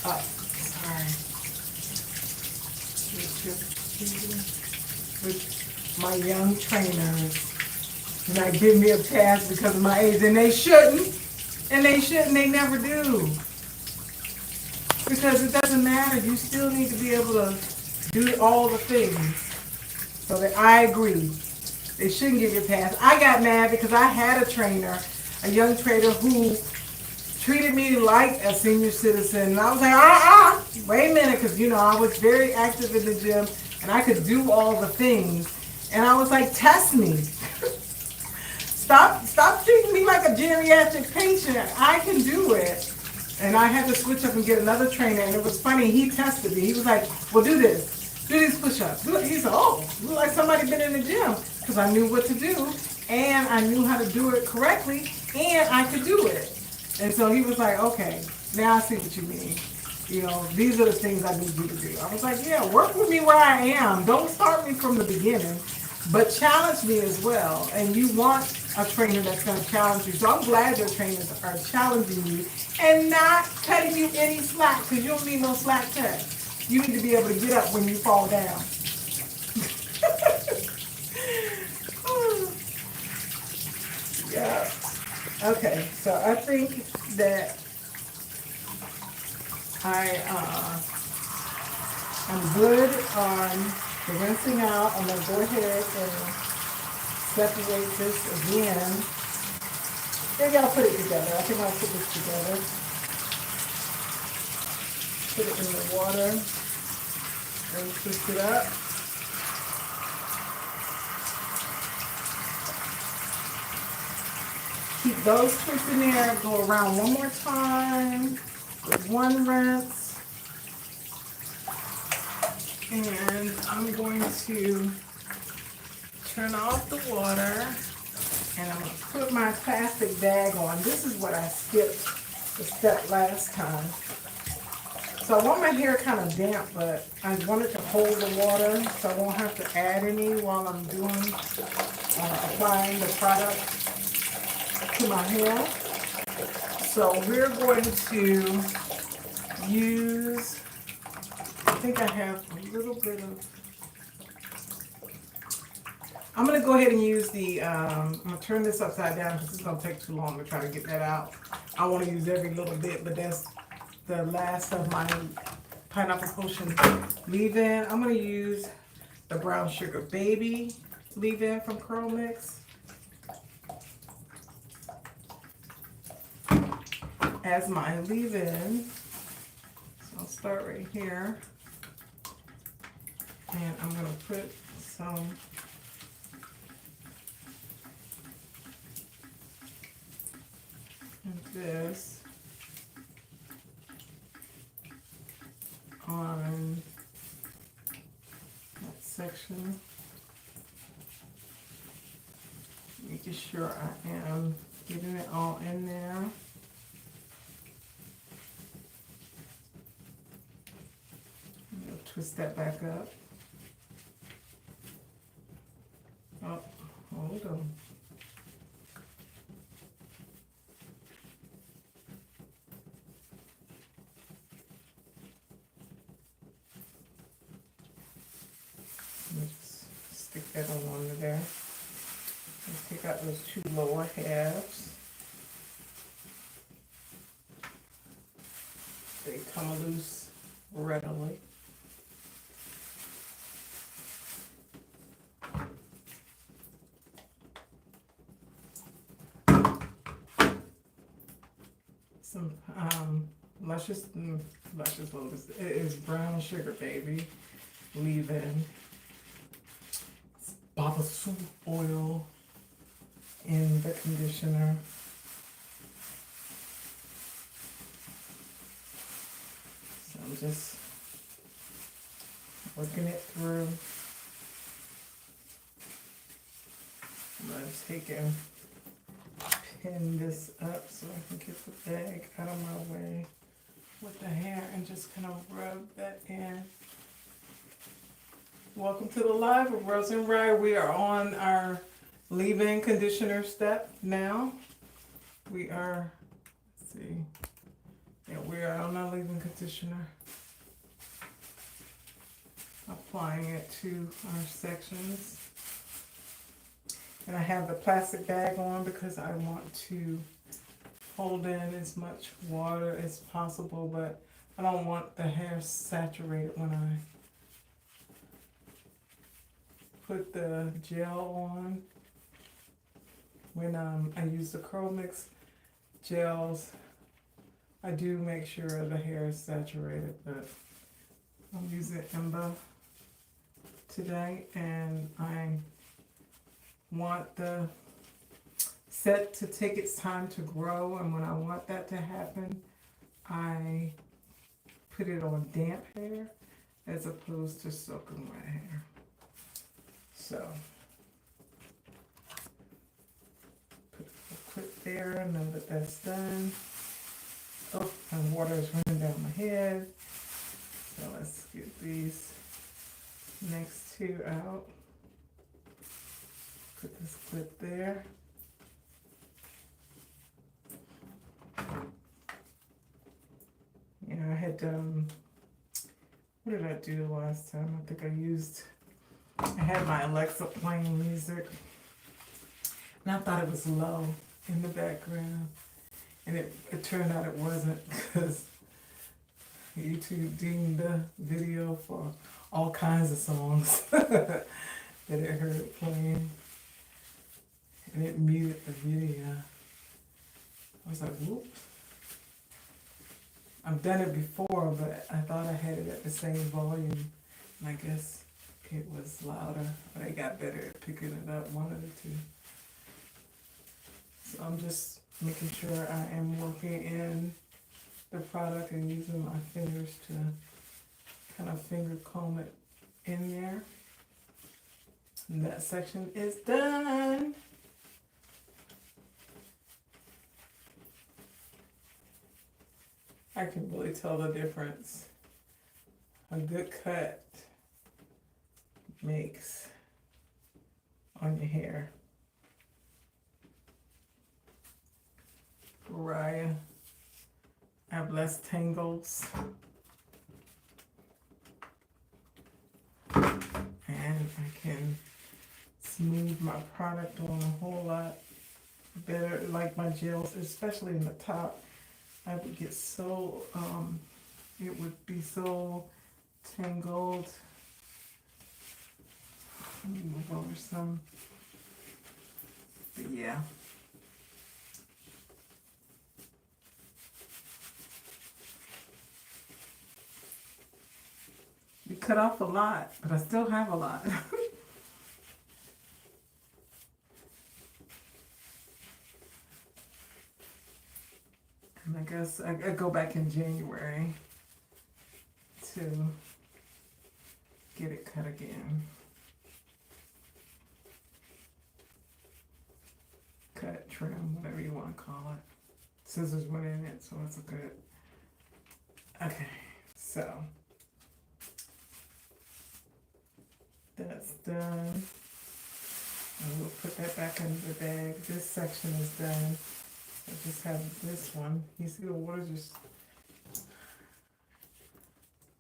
Speaker 1: Oh, sorry. With my young trainers. And I give me a pass because of my age, and they shouldn't. And they shouldn't, they never do. Because it doesn't matter, you still need to be able to do all the things. So that I agree. They shouldn't give you a pass. I got mad because I had a trainer, a young trainer who treated me like a senior citizen. And I was like, wait a minute, because you know, I was very active in the gym and I could do all the things. And I was like, test me. Stop treating me like a geriatric patient. I can do it. And I had to switch up and get another trainer. And it was funny, he tested me. He was like, well, do this. do these push-ups. He said, oh, look like somebody been in the gym. Because I knew what to do, and I knew how to do it correctly, and I could do it. And so he was like, okay, now I see what you mean. You know, these are the things I need you to do. I was like, yeah, work with me where I am. Don't start me from the beginning, but challenge me as well. And you want a trainer that's going to challenge you. So I'm glad your trainers are challenging you and not cutting you any slack, because you don't need no slack cut. You need to be able to get up when you fall down. Yeah. Okay, so I think that I'm good on the rinsing out. I'm going to go ahead and separate this again. Maybe I'll put it together. I think I'll put this together. Put it in the water and twist it up. Keep those twists in there. Go around one more time with one rinse. And I'm going to turn off the water, and I'm going to put my plastic bag on. This is what I skipped the step last time. So I want my hair kind of damp, but I wanted to hold the water so I won't have to add any while I'm doing applying the product to my hair. So we're going to use, I think I have a little bit of, I'm going to go ahead and use the, I'm going to turn this upside down because it's going to take too long to try to get that out. I want to use every little bit, but that's the last of my Pineapple Potion leave-in. I'm going to use the Brown Sugar Baby leave-in from CurlMix as my leave-in. So I'll start right here, and I'm going to put some of this on that section, making sure I am getting it all in there. I'm going to twist that back up. Oh, hold on. Stick that on under there. Let's take out those two lower halves. They come loose readily. Some Luscious Lotus. It is Brown Sugar Baby leave-in. Baba soup oil in the conditioner. So I'm just working it through. I'm going to take and pin this up so I can get the bag out of my way with the hair and just kind of rub that in. Welcome to the live of Rose and Rye. We are on our leave-in conditioner step now. We are, let's see, yeah, we are on our leave-in conditioner. Applying it to our sections. And I have the plastic bag on because I want to hold in as much water as possible, but I don't want the hair saturated when I put the gel on. When I use the CurlMix gels, I do make sure the hair is saturated, but I'm using ENBBA today, and I want the set to take its time to grow, and when I want that to happen, I put it on damp hair. as opposed to soaking wet hair. So, put there, know that that's done. Oh, and water is running down my head. So let's get these next two out. Put this clip there. Yeah, I had, what did I do last time? I think I had my Alexa playing music. And I thought it was low in the background. And it turned out it wasn't, because YouTube deemed the video for all kinds of songs that it heard playing. And it muted the video. I was like, whoops. I've done it before, but I thought I had it at the same volume. And I guess it was louder, but I got better at picking it up, one of the two. So I'm just making sure I am working in the product and using my fingers to kind of finger comb it in there. And that section is done. I can really tell the difference a good cut makes on your hair. Right. I have less tangles. And I can smooth my product on a whole lot better, like my gels, especially in the top. I would get so, it would be so tangled. Let me move over some. But yeah. We cut off a lot, but I still have a lot. And I guess I go back in January to get it cut again. Cut, trim, whatever you want to call it. Scissors went in it, so it's a good. Okay, so that's done. And we'll put that back in the bag. This section is done. I just have this one. You see the water just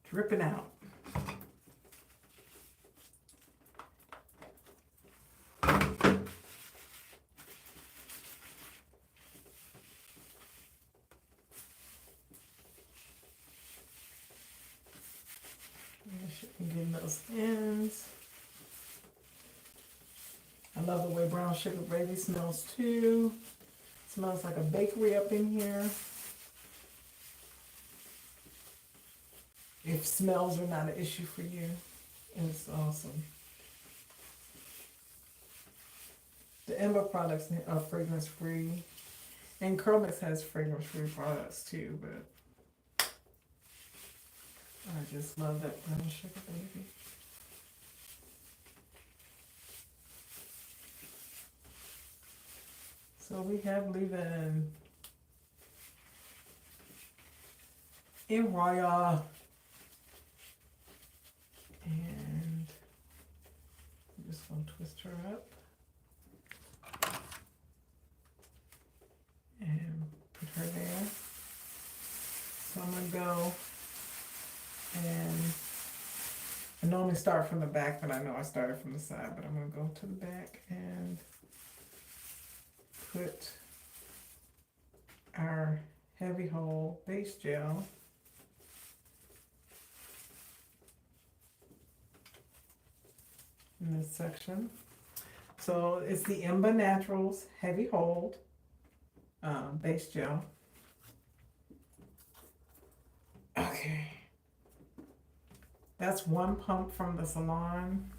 Speaker 1: dripping out. Getting those ends. I love the way brown sugar gravy smells too. Smells like a bakery up in here. If smells are not an issue for you, it's awesome. The ENBBA products are fragrance free, and CurlMix has fragrance free products too, but I just love that brown sugar baby. So we have leave-in ENBBA, and I'm just going to twist her up and put her there. So I'm going to go, and I normally start from the back, but I know I started from the side, but I'm going to go to the back and put our heavy hold base gel in this section. So it's the ENBBA Naturals Heavy Hold base gel. Okay. That's one pump from the salon.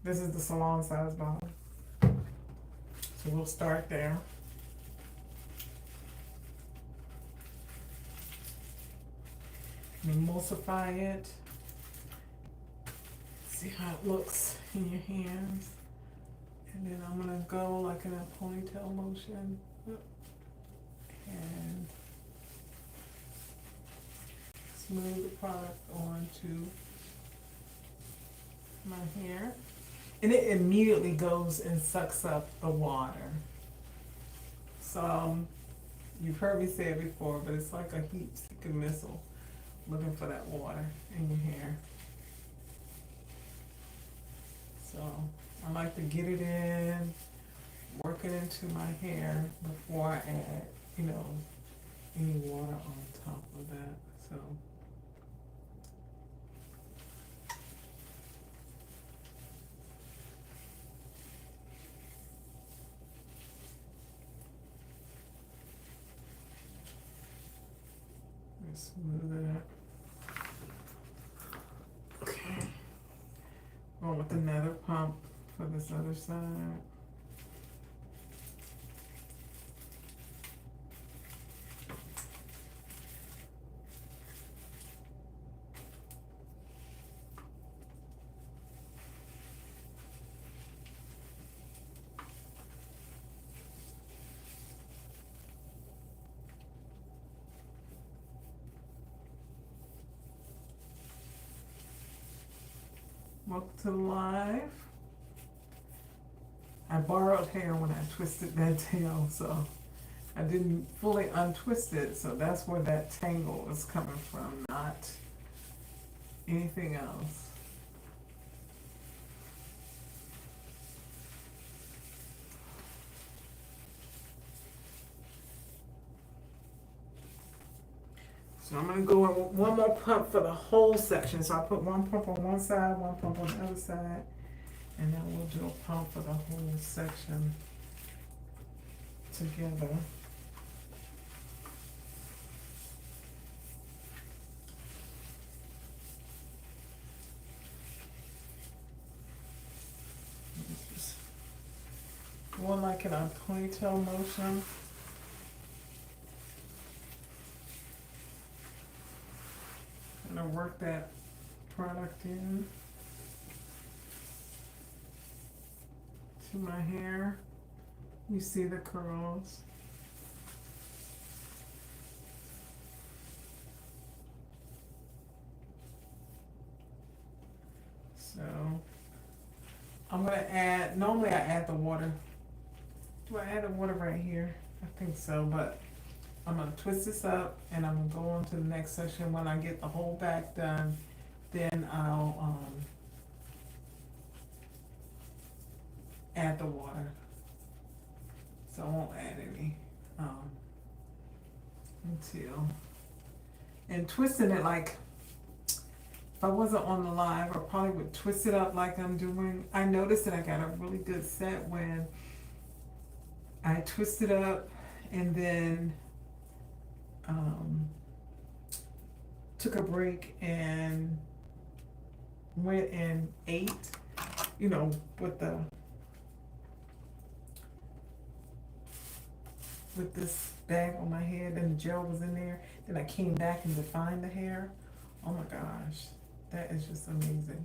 Speaker 1: This is the salon size bottle. So we'll start there. Emulsify it See how it looks in your hands. And then I'm gonna go like in a ponytail motion. And smooth the product onto my hair. And it immediately goes and sucks up the water. So, you've heard me say it before, but it's like a heat-seeking missile looking for that water in your hair. So, I like to get it in, work it into my hair before I add, any water on top of that. So, smooth it up. Okay. Going with another pump for this other side. Welcome to live. I borrowed hair when I twisted that tail, so I didn't fully untwist it, so that's where that tangle is coming from, not anything else. So I'm going to go with one more pump for the whole section. So I put one pump on one side, one pump on the other side, and then we'll do a pump for the whole section together. Just going like in a ponytail motion. I'm gonna work that product in to my hair. You see the curls. So I'm gonna add, normally I add the water. Do I add the water right here? I think so, but I'm going to twist this up and I'm going to go on to the next section. When I get the whole back done, then I'll add the water. So I won't add any until, and twisting it like, if I wasn't on the live, I probably would twist it up like I'm doing. I noticed that I got a really good set when I twist it up and then took a break and went and ate, with this bag on my head, and the gel was in there. Then I came back and defined the hair. Oh my gosh, that is just amazing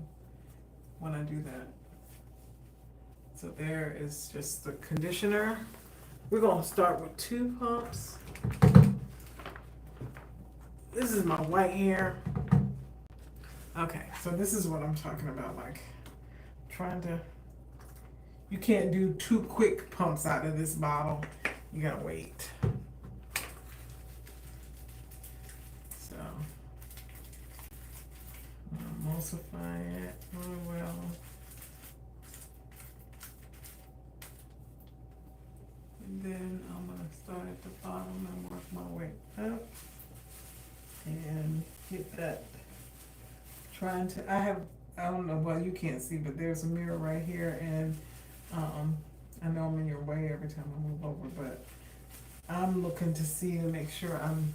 Speaker 1: when I do that. So there is just the conditioner. We're gonna start with 2 pumps. This is my white hair. Okay, so this is what I'm talking about, like you can't do 2 quick pumps out of this bottle. You gotta wait. So, emulsify it really well. And then I'm gonna start at the bottom and work my way up. And get that, I don't know, well, you can't see, but there's a mirror right here, and I know I'm in your way every time I move over, but I'm looking to see to make sure I'm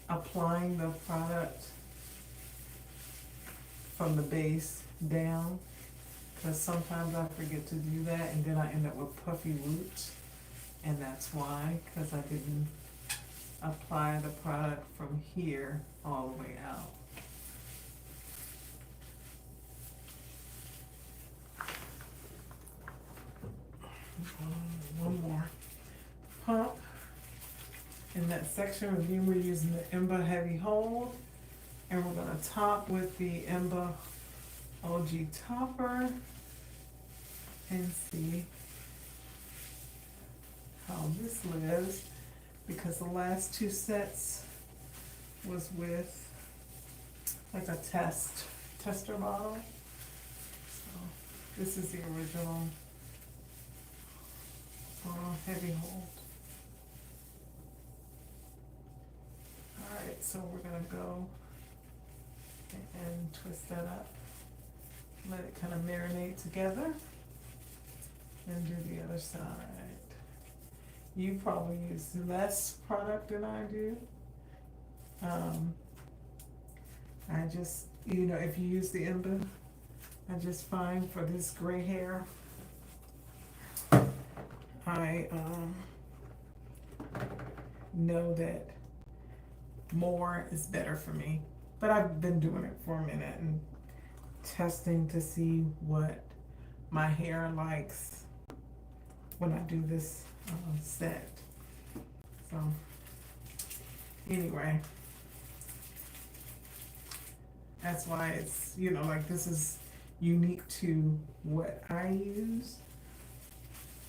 Speaker 1: applying the product from the base down, because sometimes I forget to do that, and then I end up with puffy roots, and that's why, because I didn't apply the product from here all the way out. one more pump. In that section, again, we're using the ENBBA Heavy Hold, and we're gonna top with the ENBBA OG Topper and see how this lives, because the last two sets was with like a tester bottle. So this is the original Heavy Hold. Alright, so we're gonna go and twist that up. Let it kind of marinate together. And do the other side. You probably use less product than I do. I just, you know, if you use the ENBBA, I just find for this gray hair, I know that more is better for me. But I've been doing it for a minute and testing to see what my hair likes when I do this set. So anyway, that's why it's, you know, like this is unique to what I use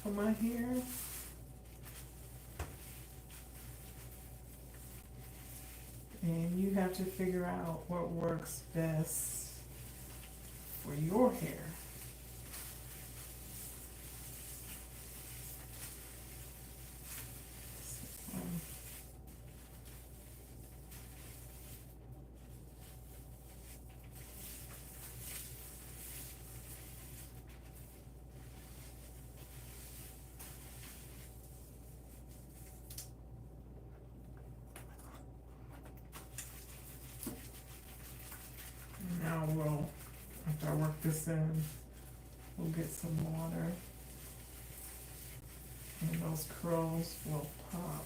Speaker 1: for my hair. And you have to figure out what works best for your hair. Now we'll, after I work this in, we'll get some water and those curls will pop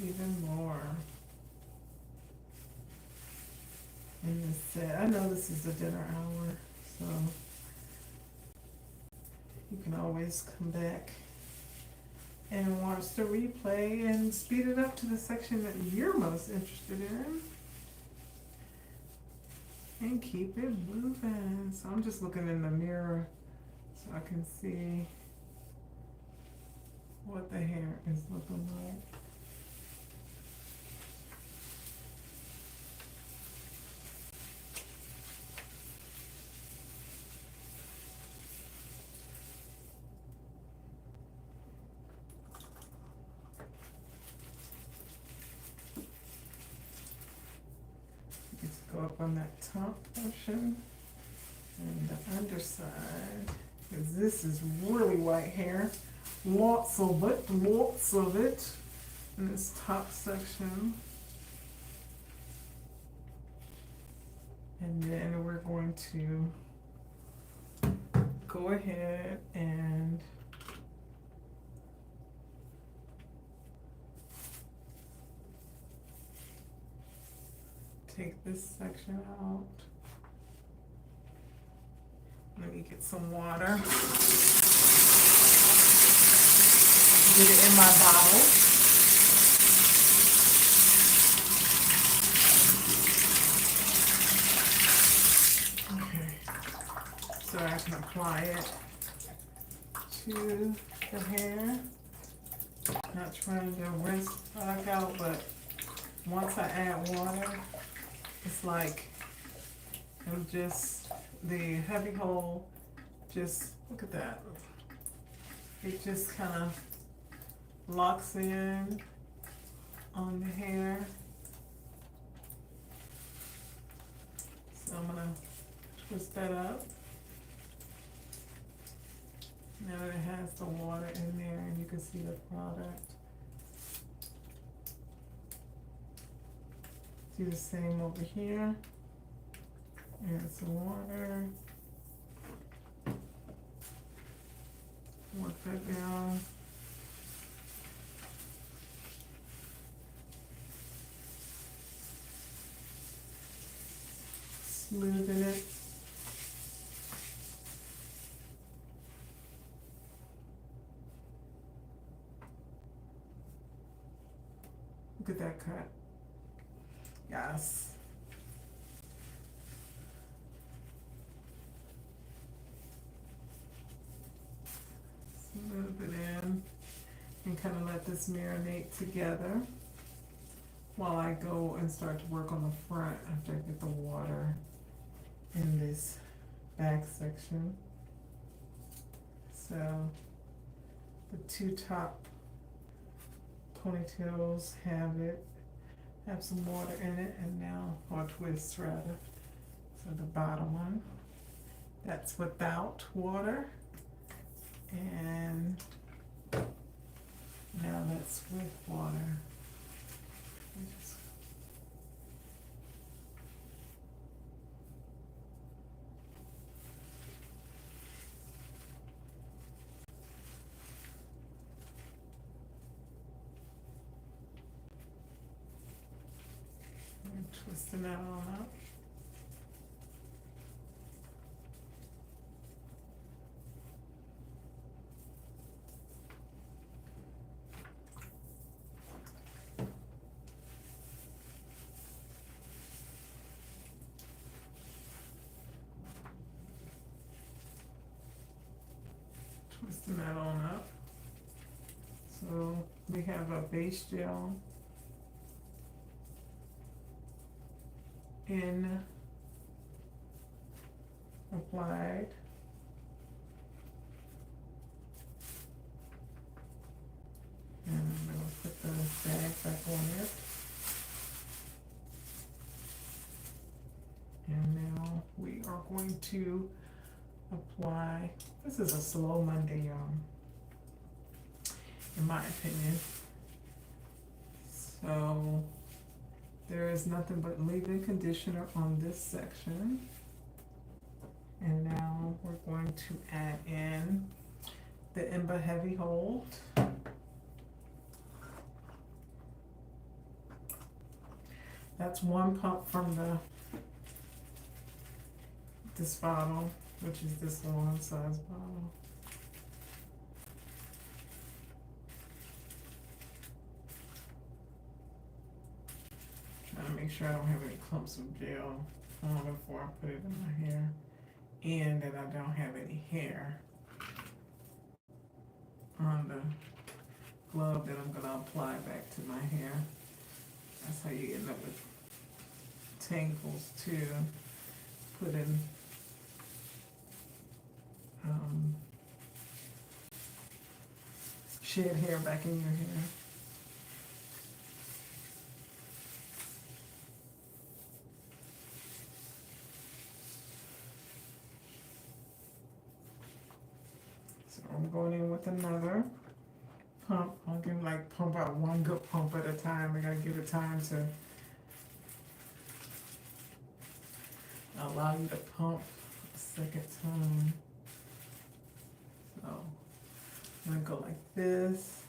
Speaker 1: even more in this set. I know this is the dinner hour, so you can always come back and watch the replay and speed it up to the section that you're most interested in. And keep it moving. So I'm just looking in the mirror so I can see what the hair is looking like. Go up on that top portion and the underside, because this is really white hair, lots of it in this top section. And then we're going to go ahead and take this section out. Let me get some water. Get it in my bottle. Okay. So I can apply it to the hair. Not trying to rinse the product out, but once I add water, it's like it'll just, the Heavy Hold, just look at that. It just kind of locks in on the hair. So I'm gonna twist that up. Now that it has the water in there and you can see the product. Do the same over here. Add some water. Work that down. Smoothen it. Look at that cut. Yes. A little bit in and kind of let this marinate together while I go and start to work on the front after I get the water in this back section. So the two top ponytails have some water in it, and now, or twists rather. So the bottom one, that's without water, and now that's with water. Twisting that all up. Twisting that on up. So we have a base gel in applied. And I'm going to put the bag back on it. And now we are going to apply. This is a slow Monday, y'all, in my opinion. So there is nothing but leave-in conditioner on this section. And now we're going to add in the ENBBA Heavy Hold. That's one pump from this bottle, which is this long size bottle. Trying to make sure I don't have any clumps of gel on before I put it in my hair, and that I don't have any hair on the glove that I'm going to apply back to my hair. That's how you end up with tangles too. Put in shed hair back in your hair. So I'm going in with another pump. I'm going to like pump out one good pump at a time. I gotta give it time to allow you to pump a second time. So I'm gonna go like this,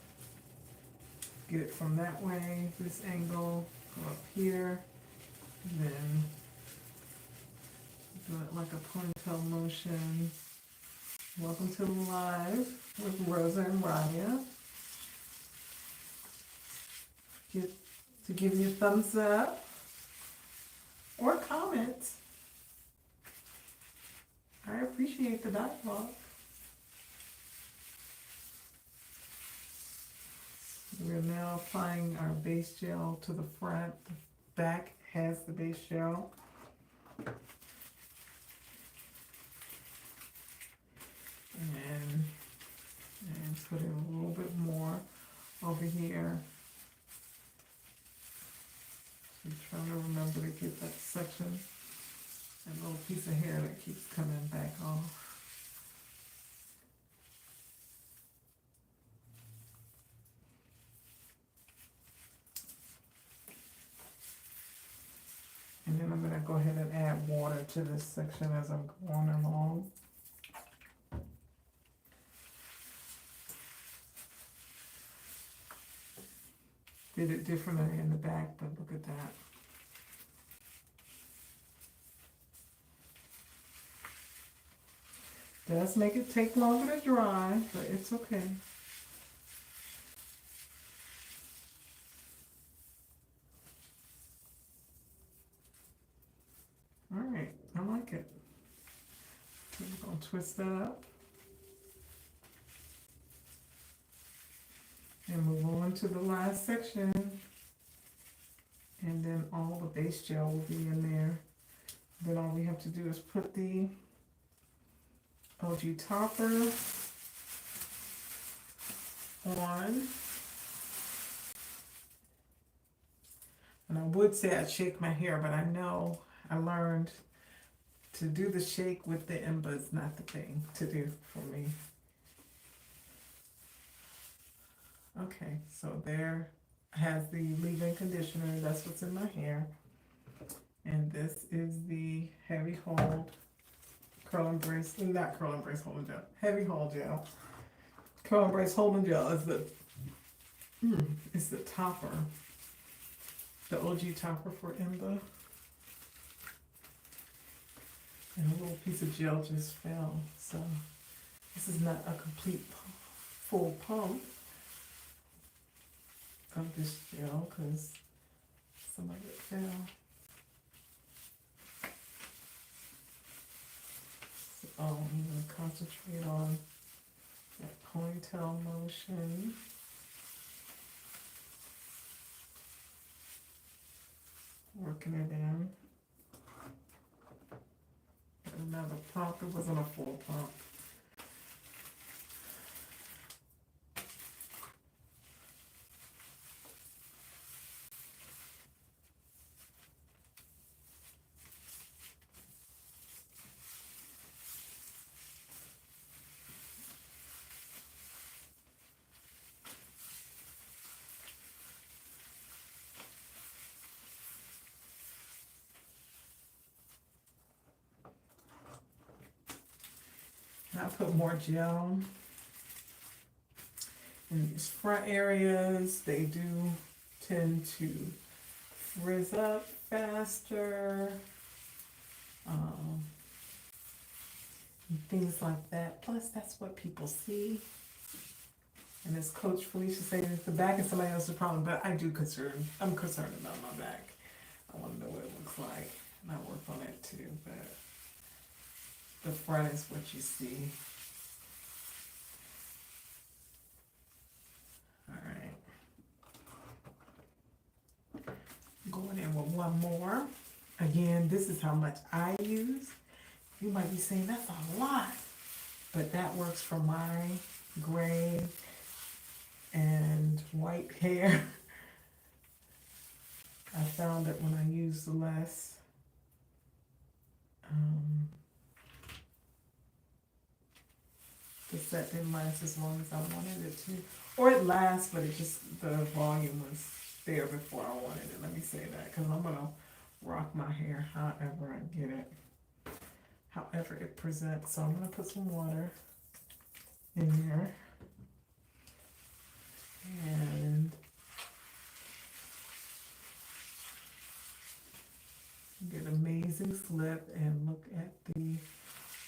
Speaker 1: get it from that way, this angle, go up here, and then do it like a ponytail motion. Welcome to Live with Rosa and Raya. To give you a thumbs up or comment. I appreciate the dialogue. We're now applying our base gel to the front. The back has the base gel. And put in a little bit more over here. So trying to remember to get that section, that little piece of hair that keeps coming back off. And then I'm going to go ahead and add water to this section as I'm going along. Did it differently in the back, but look at that. Does make it take longer to dry, but it's okay. I'll twist that up. And move on to the last section. And then all the base gel will be in there. Then all we have to do is put the OG topper on. And I would say I'd shake my hair, but I know I learned to do the shake with the ENBBA is not the thing to do for me. Okay, so there has the leave-in conditioner. That's what's in my hair. And this is the heavy hold curl and brace, not curl and brace holding gel, heavy hold gel. Curl and brace holding gel is the topper, the OG topper for ENBBA. And a little piece of gel just fell, so this is not a complete full pump of this gel because some of it fell. So I'm going to concentrate on that ponytail motion. Working it in. Another pump, it wasn't a full pump. I put more gel in these front areas. They do tend to frizz up faster, and things like that. Plus, that's what people see. And as Coach Felicia said, the back is somebody else's problem, but I'm concerned about my back. I want to know what it looks like, and I work on it too, but the front is what you see. All right. Going in with one more. Again, this is how much I use. You might be saying that's a lot, but that works for my gray and white hair. I found that when I use less, the set didn't last as long as I wanted it to. Or it lasts, but it just, the volume was there before I wanted it. Let me say that, because I'm going to rock my hair however I get it, however it presents. So I'm going to put some water in there. And get amazing slip and look at the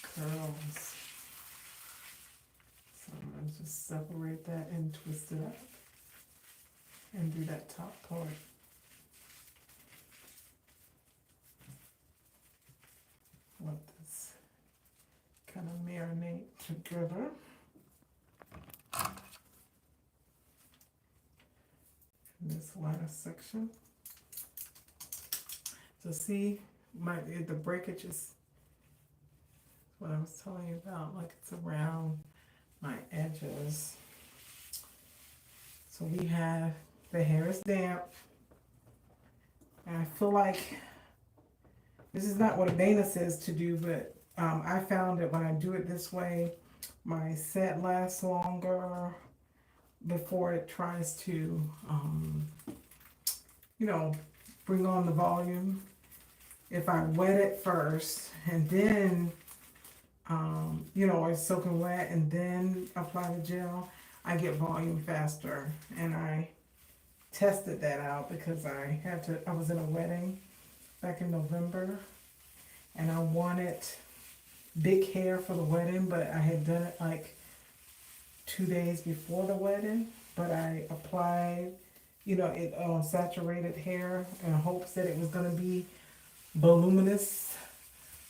Speaker 1: curls. So I'm going to just separate that and twist it up and do that top part. Let this kind of marinate together. In this last section. So see, the breakage is what I was telling you about, like it's around my edges. So we have, the hair is damp. And I feel like, this is not what Dana says to do, but I found that when I do it this way, my set lasts longer before it tries to, bring on the volume. If I wet it first and then, or soaking wet and then apply the gel, I get volume faster. And I tested that out because I was in a wedding back in November and I wanted big hair for the wedding, but I had done it like 2 days before the wedding, but I applied, it on saturated hair in hopes that it was going to be voluminous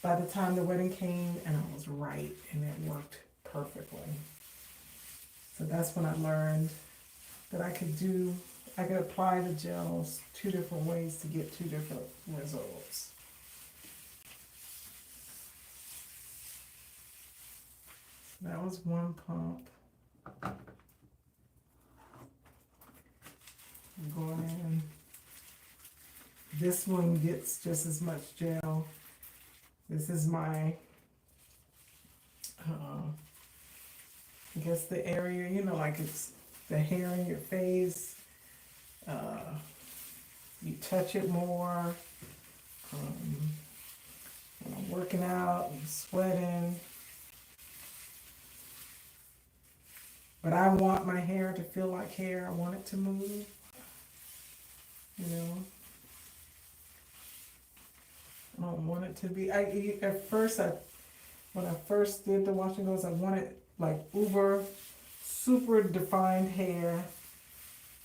Speaker 1: by the time the wedding came, and I was right, and it worked perfectly. So that's when I learned that I could apply the gels 2 different ways to get 2 different results. So that was one pump. I'm going in. This one gets just as much gel. This is my, I guess the area, like it's the hair in your face. You touch it more. When I'm working out and sweating. But I want my hair to feel like hair. I want it to move. I don't want it to be. When I first did the wash and goes, I wanted like super defined hair,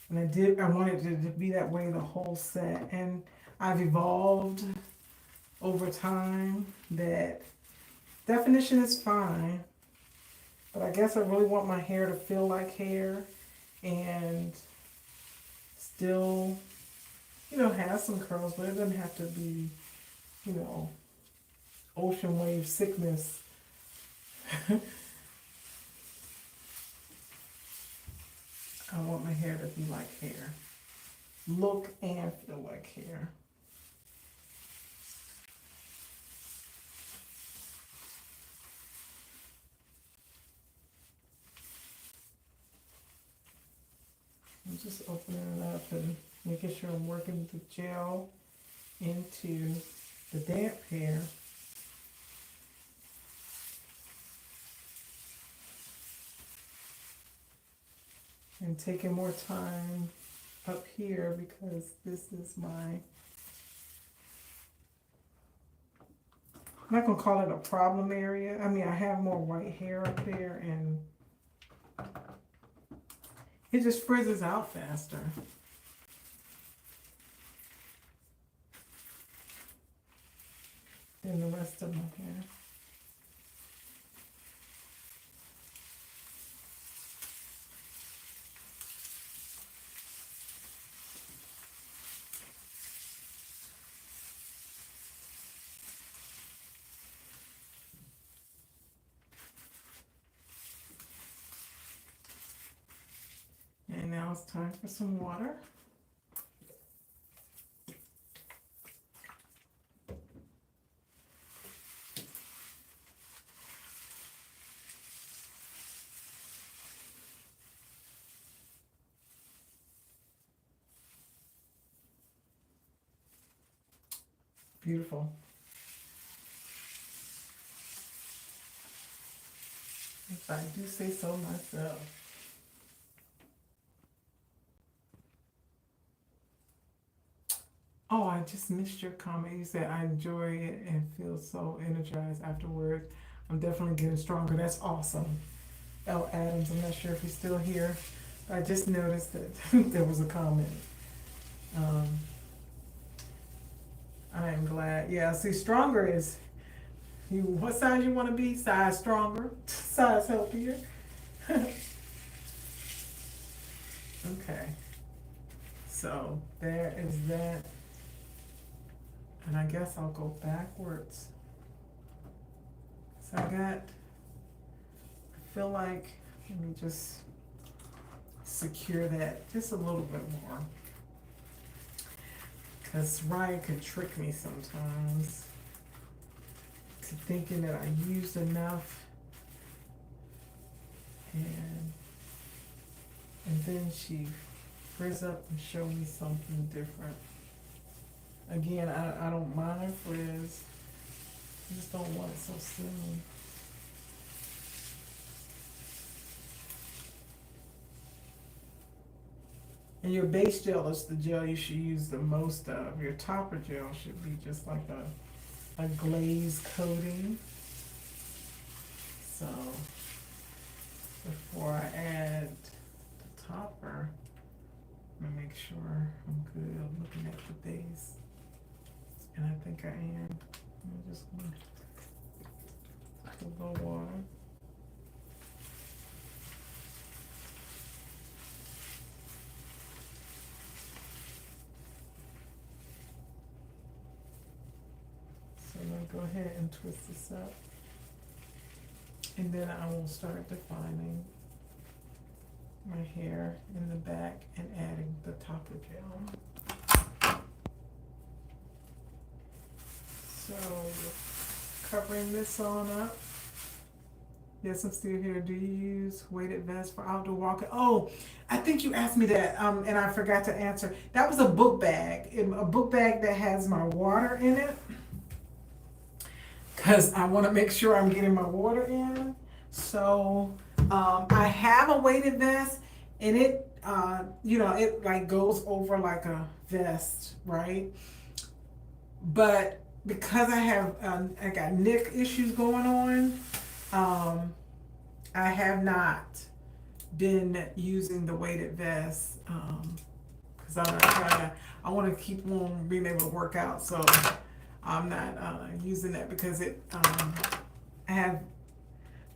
Speaker 1: and I wanted it to be that way the whole set. And I've evolved over time that definition is fine, but I guess I really want my hair to feel like hair and still, have some curls, but it doesn't have to be, ocean wave sickness. I want my hair to be like hair. Look and feel like hair. I'm just opening it up and making sure I'm working the gel into the damp hair. And taking more time up here because this is I'm not going to call it a problem area. I mean, I have more white hair up there and it just frizzes out faster. Than the rest of my hair. And now it's time for some water. Beautiful. If I do say so myself. Oh, I just missed your comment. You said I enjoy it and feel so energized afterwards. I'm definitely getting stronger. That's awesome. L. Adams, I'm not sure if he's still here. I just noticed that there was a comment. I am glad. Yeah, see, stronger is what size you want to be? Size stronger, size healthier. Okay. So there is that. And I guess I'll go backwards. So I feel like, let me just secure that just a little bit more. Because Ryan could trick me sometimes to thinking that I used enough. And then she frizz up and show me something different. Again, I don't mind frizz. I just don't want it so soon. And your base gel is the gel you should use the most of. Your topper gel should be just like a glaze coating. So before I add the topper, I'm gonna make sure I'm good. I'm looking at the base. And I think I am. I'm just gonna A little water. So I'm going to go ahead and twist this up. And then I will start defining my hair in the back and adding the topper gel. So covering this on up. Yes, I'm still here. Do you use weighted vest for outdoor walking? Oh, I think you asked me that, and I forgot to answer. That was a book bag, a book bag that has my water in it, because I want to make sure I'm getting my water in. So I have a weighted vest, and it, it like goes over like a vest, right? But because I got neck issues going on, I have not been using the weighted vest, because I want to keep on being able to work out, so I'm not using that because I have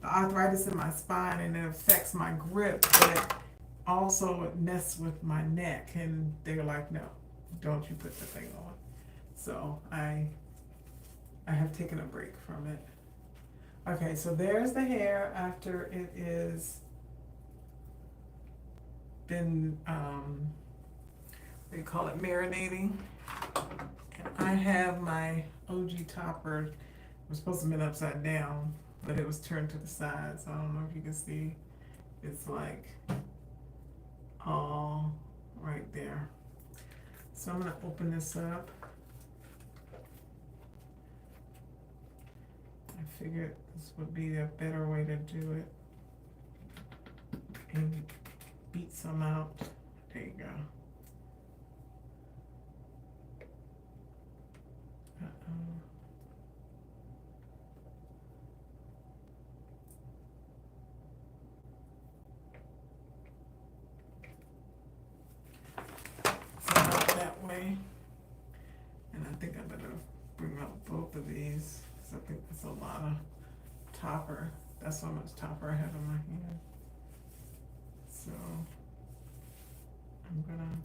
Speaker 1: the arthritis in my spine and it affects my grip, but also it messes with my neck, and they're like, no, don't you put the thing on. So I have taken a break from it. Okay, so there's the hair after it is been, what do you call it, marinating. And I have my OG topper. It was supposed to have been upside down, but it was turned to the side, so I don't know if you can see. It's like all right there. So I'm gonna open this up. I figured this would be a better way to do it. And beat some out. There you go. That way. And I think I better bring out both of these, because I think there's a lot of topper. That's how much topper I have in my hand. So I'm gonna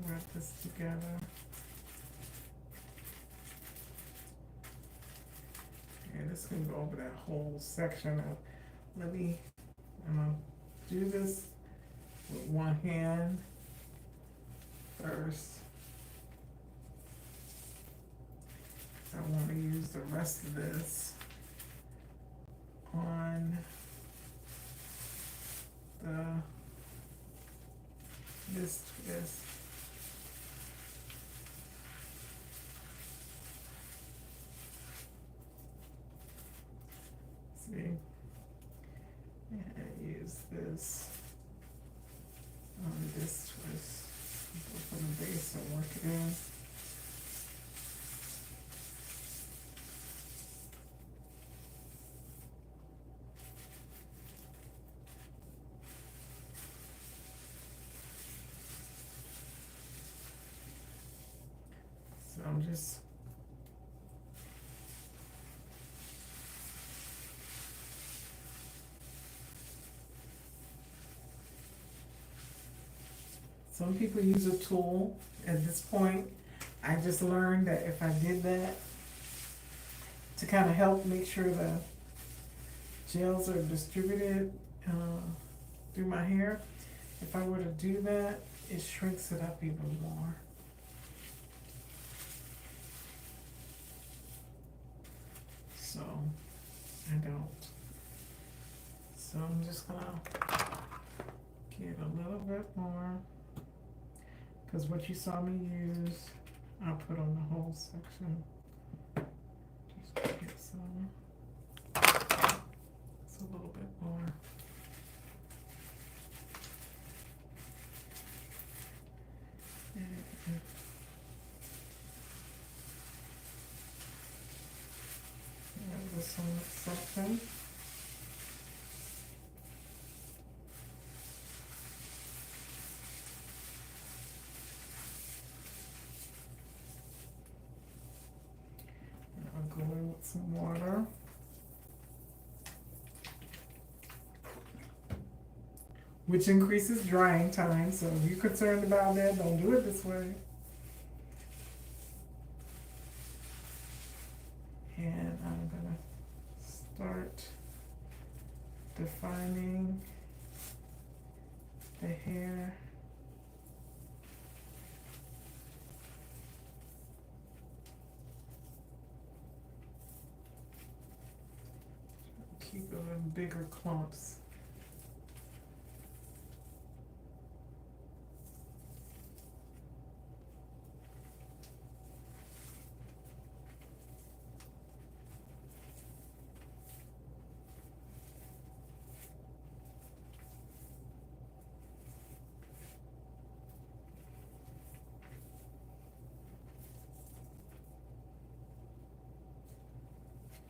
Speaker 1: wrap this together. And this can go over that whole section. I'm gonna do this with one hand first. I want to use the rest of this on this twist. See, and use this on this twist for the base and work it in. So I'm just some people use a tool. At this point, I just learned that if I did that to kind of help make sure the gels are distributed through my hair, if I were to do that, it shrinks it up even more. So I don't. So I'm just gonna get a little bit more, because what you saw me use, I'll put on the whole section. Just get some. It's a little bit more. This one section. And I'll go in with some water. which increases drying time. So if you're concerned about that, don't do it this way. And I'm gonna start defining the hair. Keep them in bigger clumps.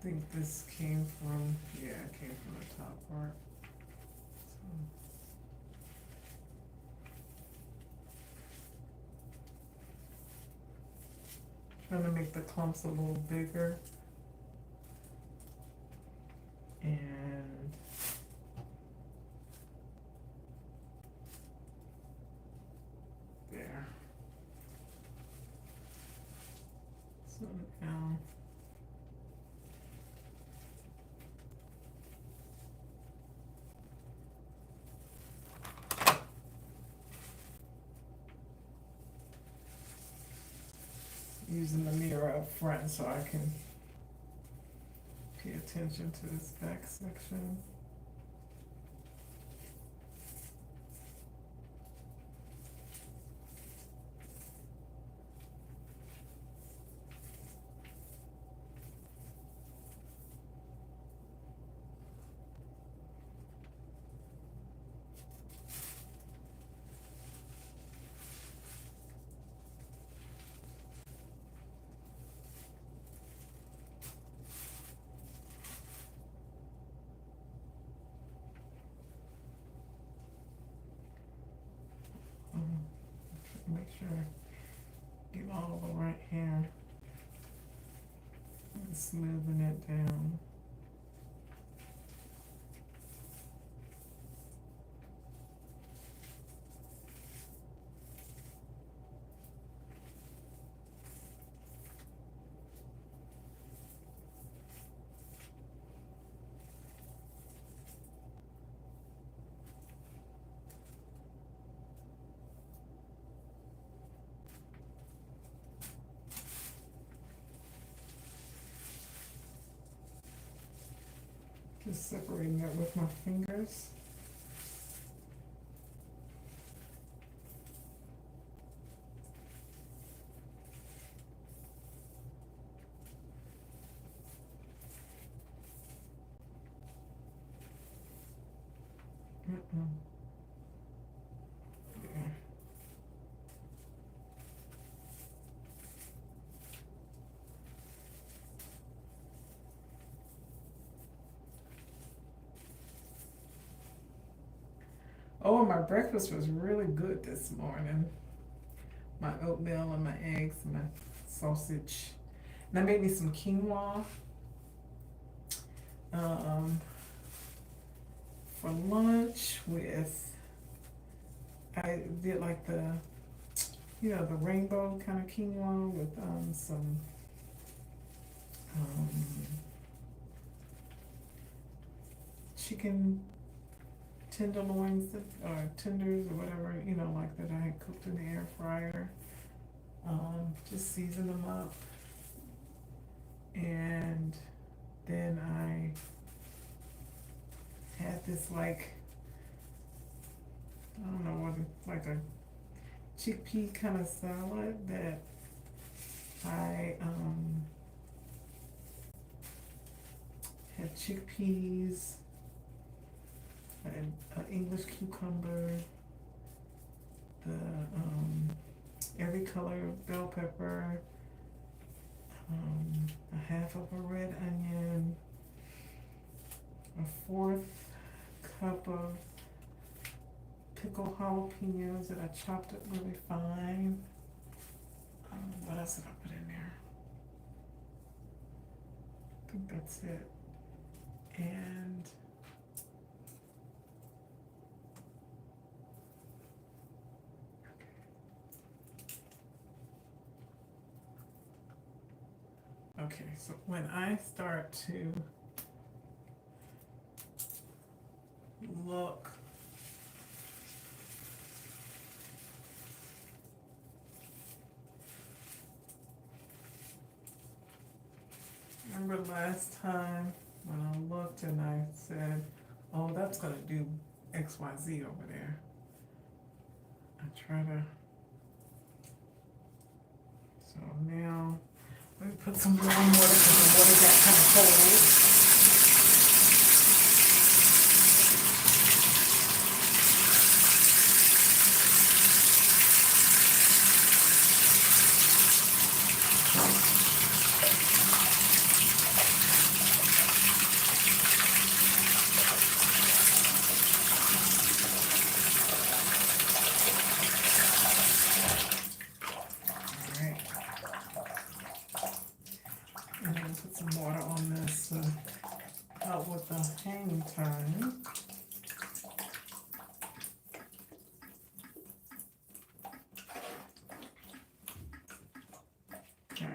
Speaker 1: I think this came from, yeah, it came from the top part. So, trying to make the clumps a little bigger. And there. So now using the mirror up front so I can pay attention to this back section. Make sure I get all the right hair and smoothing it down. Just separating it with my fingers. Yeah. Oh, my breakfast was really good this morning. My oatmeal and my eggs and my sausage. And I made me some quinoa for lunch with, I did like the, you know, the rainbow kind of quinoa with some chicken tenderloins or tenders or whatever, you know, like that I had cooked in the air fryer. Just season them up. And then I had this like, I don't know what, like a chickpea kind of salad that I had chickpeas, I had an English cucumber, the every color of bell pepper, a half of a red onion, a 1/4 cup of pickled jalapenos that I chopped up really fine. What else did I put in there? I think that's it. And Okay, so when I start to look, remember last time when I looked and I said, oh, that's gonna do XYZ over there. I try to, so now, let me put some warm water because the water got kind of cold. Put some water on this help with the hang time. Okay,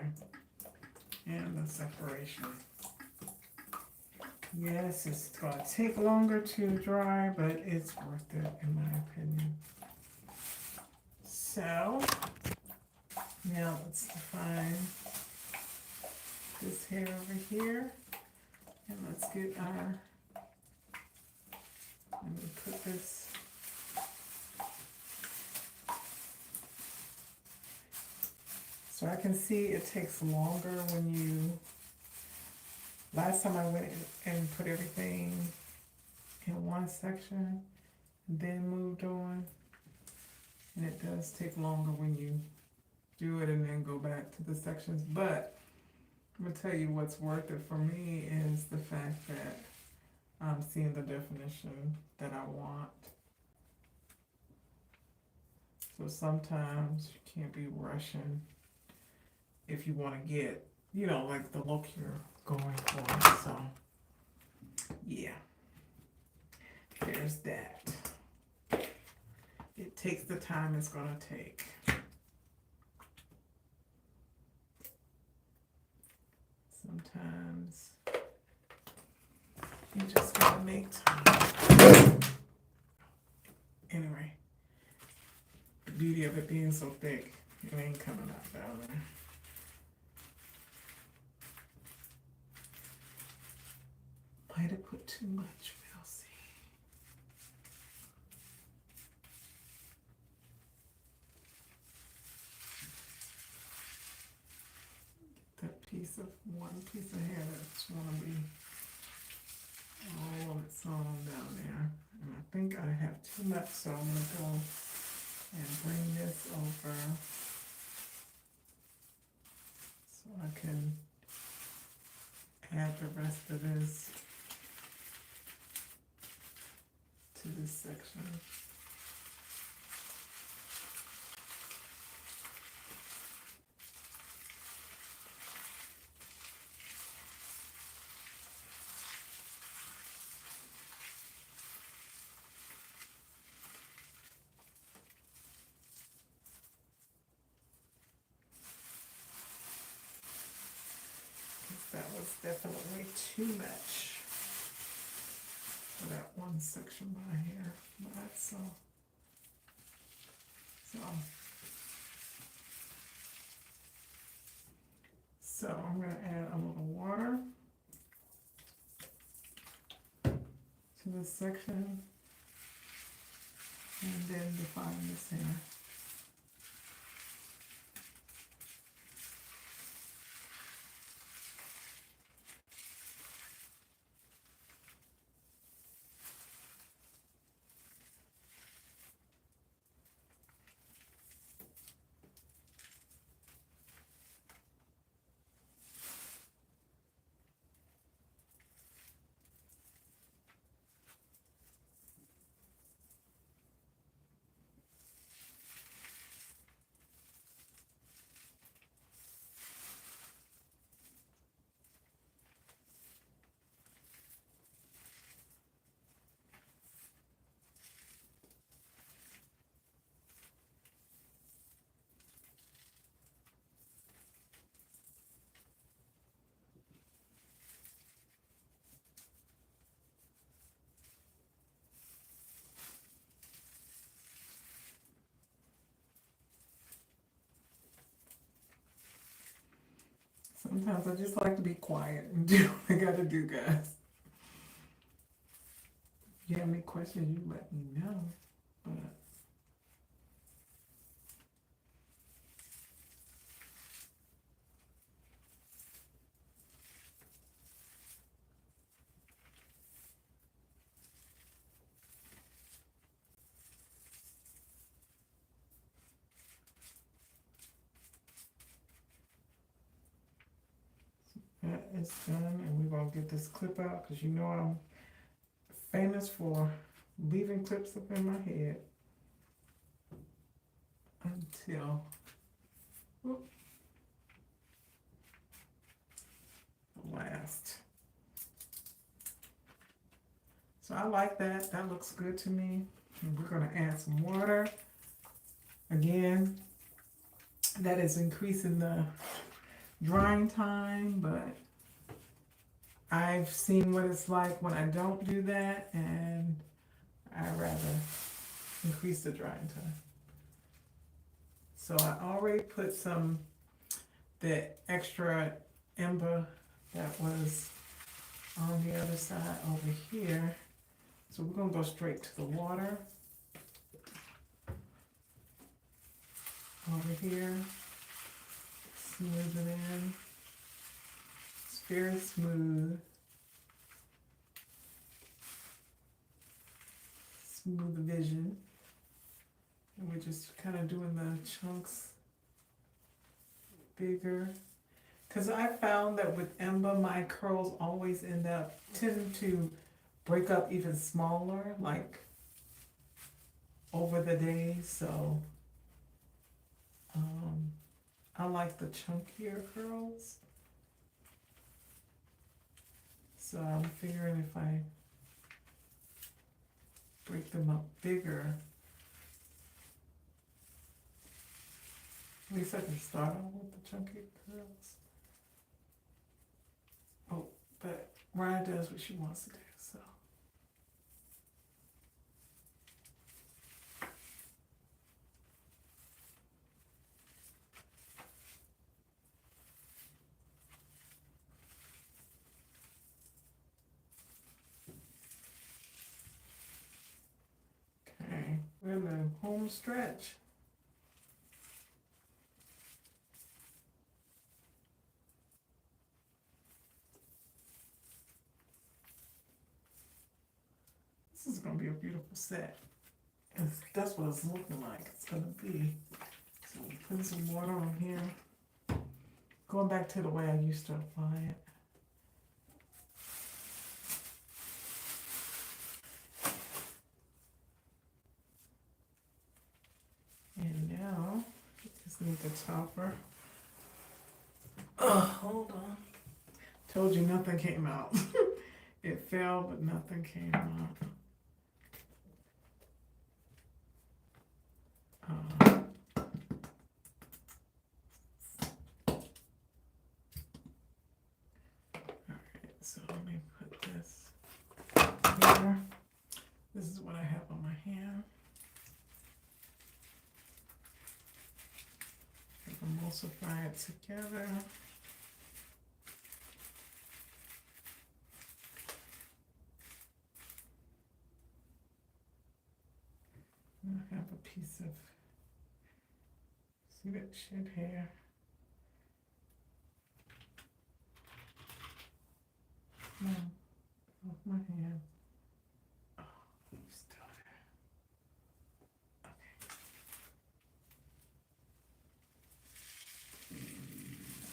Speaker 1: and the separation. Yes, it's going to take longer to dry, but it's worth it in my opinion. So, now let's define this hair over here, and let's get our, let me put this, so I can see it takes longer when you, last time I went and put everything in one section, then moved on, and it does take longer when you do it and then go back to the sections, but I'm going to tell you what's worth it for me is the fact that I'm seeing the definition that I want. So sometimes you can't be rushing if you want to get, you know, like the look you're going for. So, yeah, there's that. It takes the time it's going to take. Sometimes you just gotta make time. Anyway, the beauty of it being so thick, it ain't coming out down there. Might have put too much, we'll see. That piece of, one piece of hair that's wanna be all of its own down there. And I think I have too much, so I'm gonna go and bring this over so I can add the rest of this to this section. That was definitely too much for that one section by here. But so I'm going to add a little water to this section and then define this hair. Sometimes I just like to be quiet and do what I gotta do, guys. If you have any questions, you let me know. But that is done, and we're gonna get this clip out because you know I'm famous for leaving clips up in my head until whoop, the last. So I like that. That looks good to me. And we're gonna add some water. Again, that is increasing the drying time, but I've seen what it's like when I don't do that, and I'd rather increase the drying time. So I already put the extra ENBBA that was on the other side over here. So we're gonna go straight to the water. Over here, smooth it in. It's very smooth. Smooth vision. And we're just kind of doing the chunks bigger. Because I found that with ENBBA, my curls always tend to break up even smaller, like over the days. So I like the chunkier curls. So I'm figuring if I break them up bigger, at least I can start out with the chunky curls. Oh, but Ryan does what she wants to do, so. Okay, we're in the home stretch. This is gonna be a beautiful set. And that's what it's looking like. It's gonna be. So putting some water on here. Going back to the way I used to apply it. And now, just need the topper. Oh, hold on. Told you nothing came out. It fell, but nothing came out. Alright, so let me put this here. This is what I have on my hand. Emulsify it together. I have a piece of, see that shit hair? No, off my hand. Oh, still there. Okay.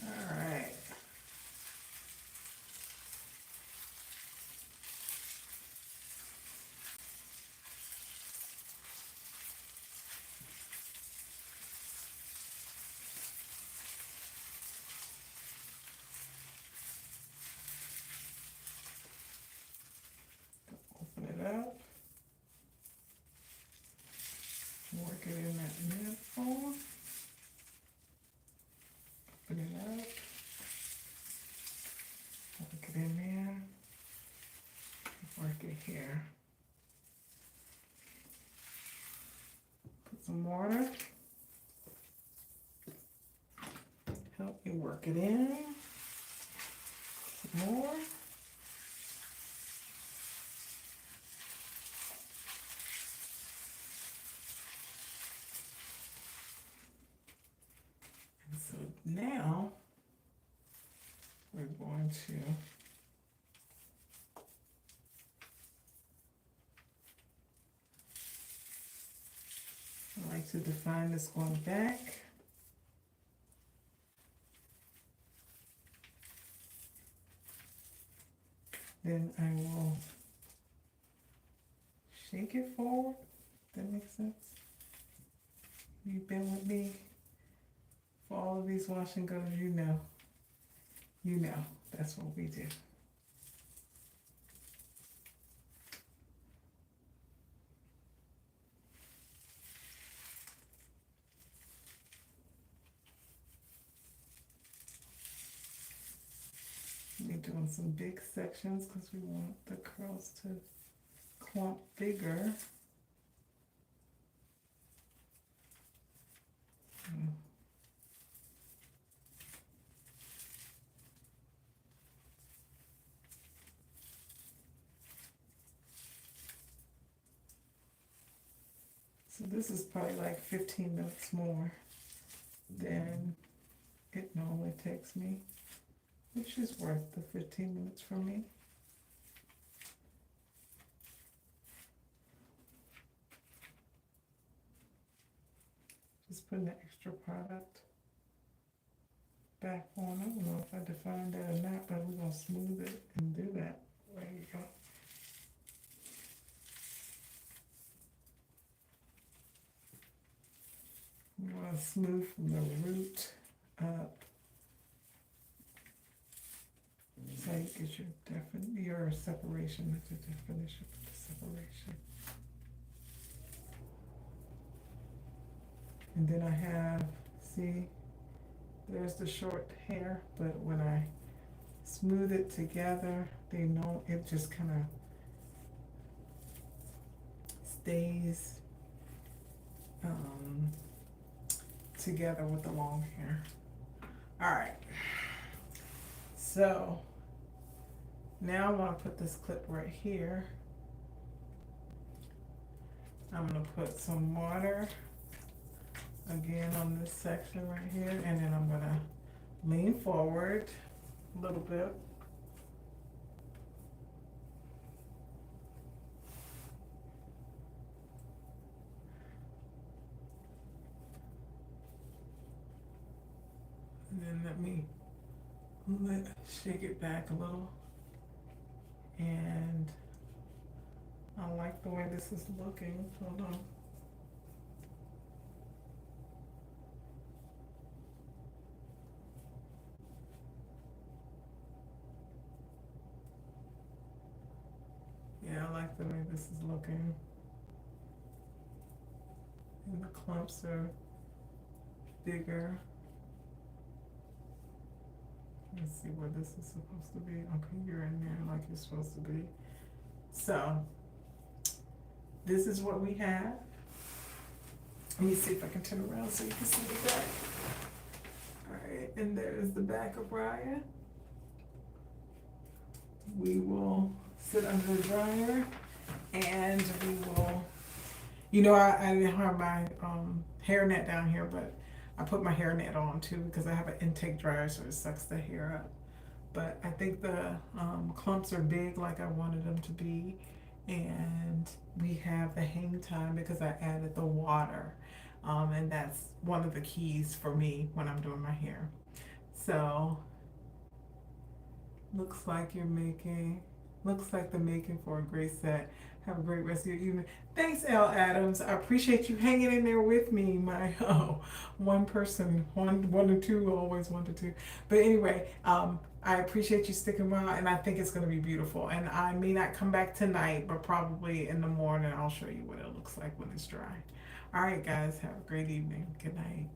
Speaker 1: All right. Open it up. Work it in that mid form. Open it up. Work it in there. Work it here. Put some water. Help me work it in. more. And so now we're going to I like to define this going back. Then I will shake it forward. That makes sense. You've been with me for all of these wash and goes, you know. You know, that's what we do. We're doing some big sections because we want the curls to clump bigger. So this is probably like 15 minutes more than it normally takes me, which is worth the 15 minutes for me. Just putting the extra product back on. I don't know if I defined that or not, but we're going to smooth it and do that. There you go. You want to smooth from the root up. So you get your separation, that's the definition of the separation. And then I have, see, there's the short hair, but when I smooth it together, they know it just kind of stays together with the long hair. All right, so now I'm going to put this clip right here. I'm going to put some water again on this section right here, and then I'm going to lean forward a little bit. And then let me shake it back a little. And I like the way this is looking. Hold on. Yeah, I like the way this is looking. And the clumps are bigger. Let's see where this is supposed to be. Okay, you're in there like you're supposed to be. So, this is what we have. Let me see if I can turn around so you can see the back. Alright, and there's the back of Raya. We will sit under the dryer and we will, you know, I didn't have my hair net down here, but I put my hair net on too because I have an intake dryer, so it sucks the hair up. But I think the clumps are big like I wanted them to be, and we have the hang time because I added the water, and that's one of the keys for me when I'm doing my hair. So looks like the making for a great set. Have a great rest of your evening. Thanks, L. Adams. I appreciate you hanging in there with me. My one person, one or two, always one to two. But anyway, I appreciate you sticking around, and I think it's going to be beautiful. And I may not come back tonight, but probably in the morning I'll show you what it looks like when it's dry. All right, guys, have a great evening. Good night.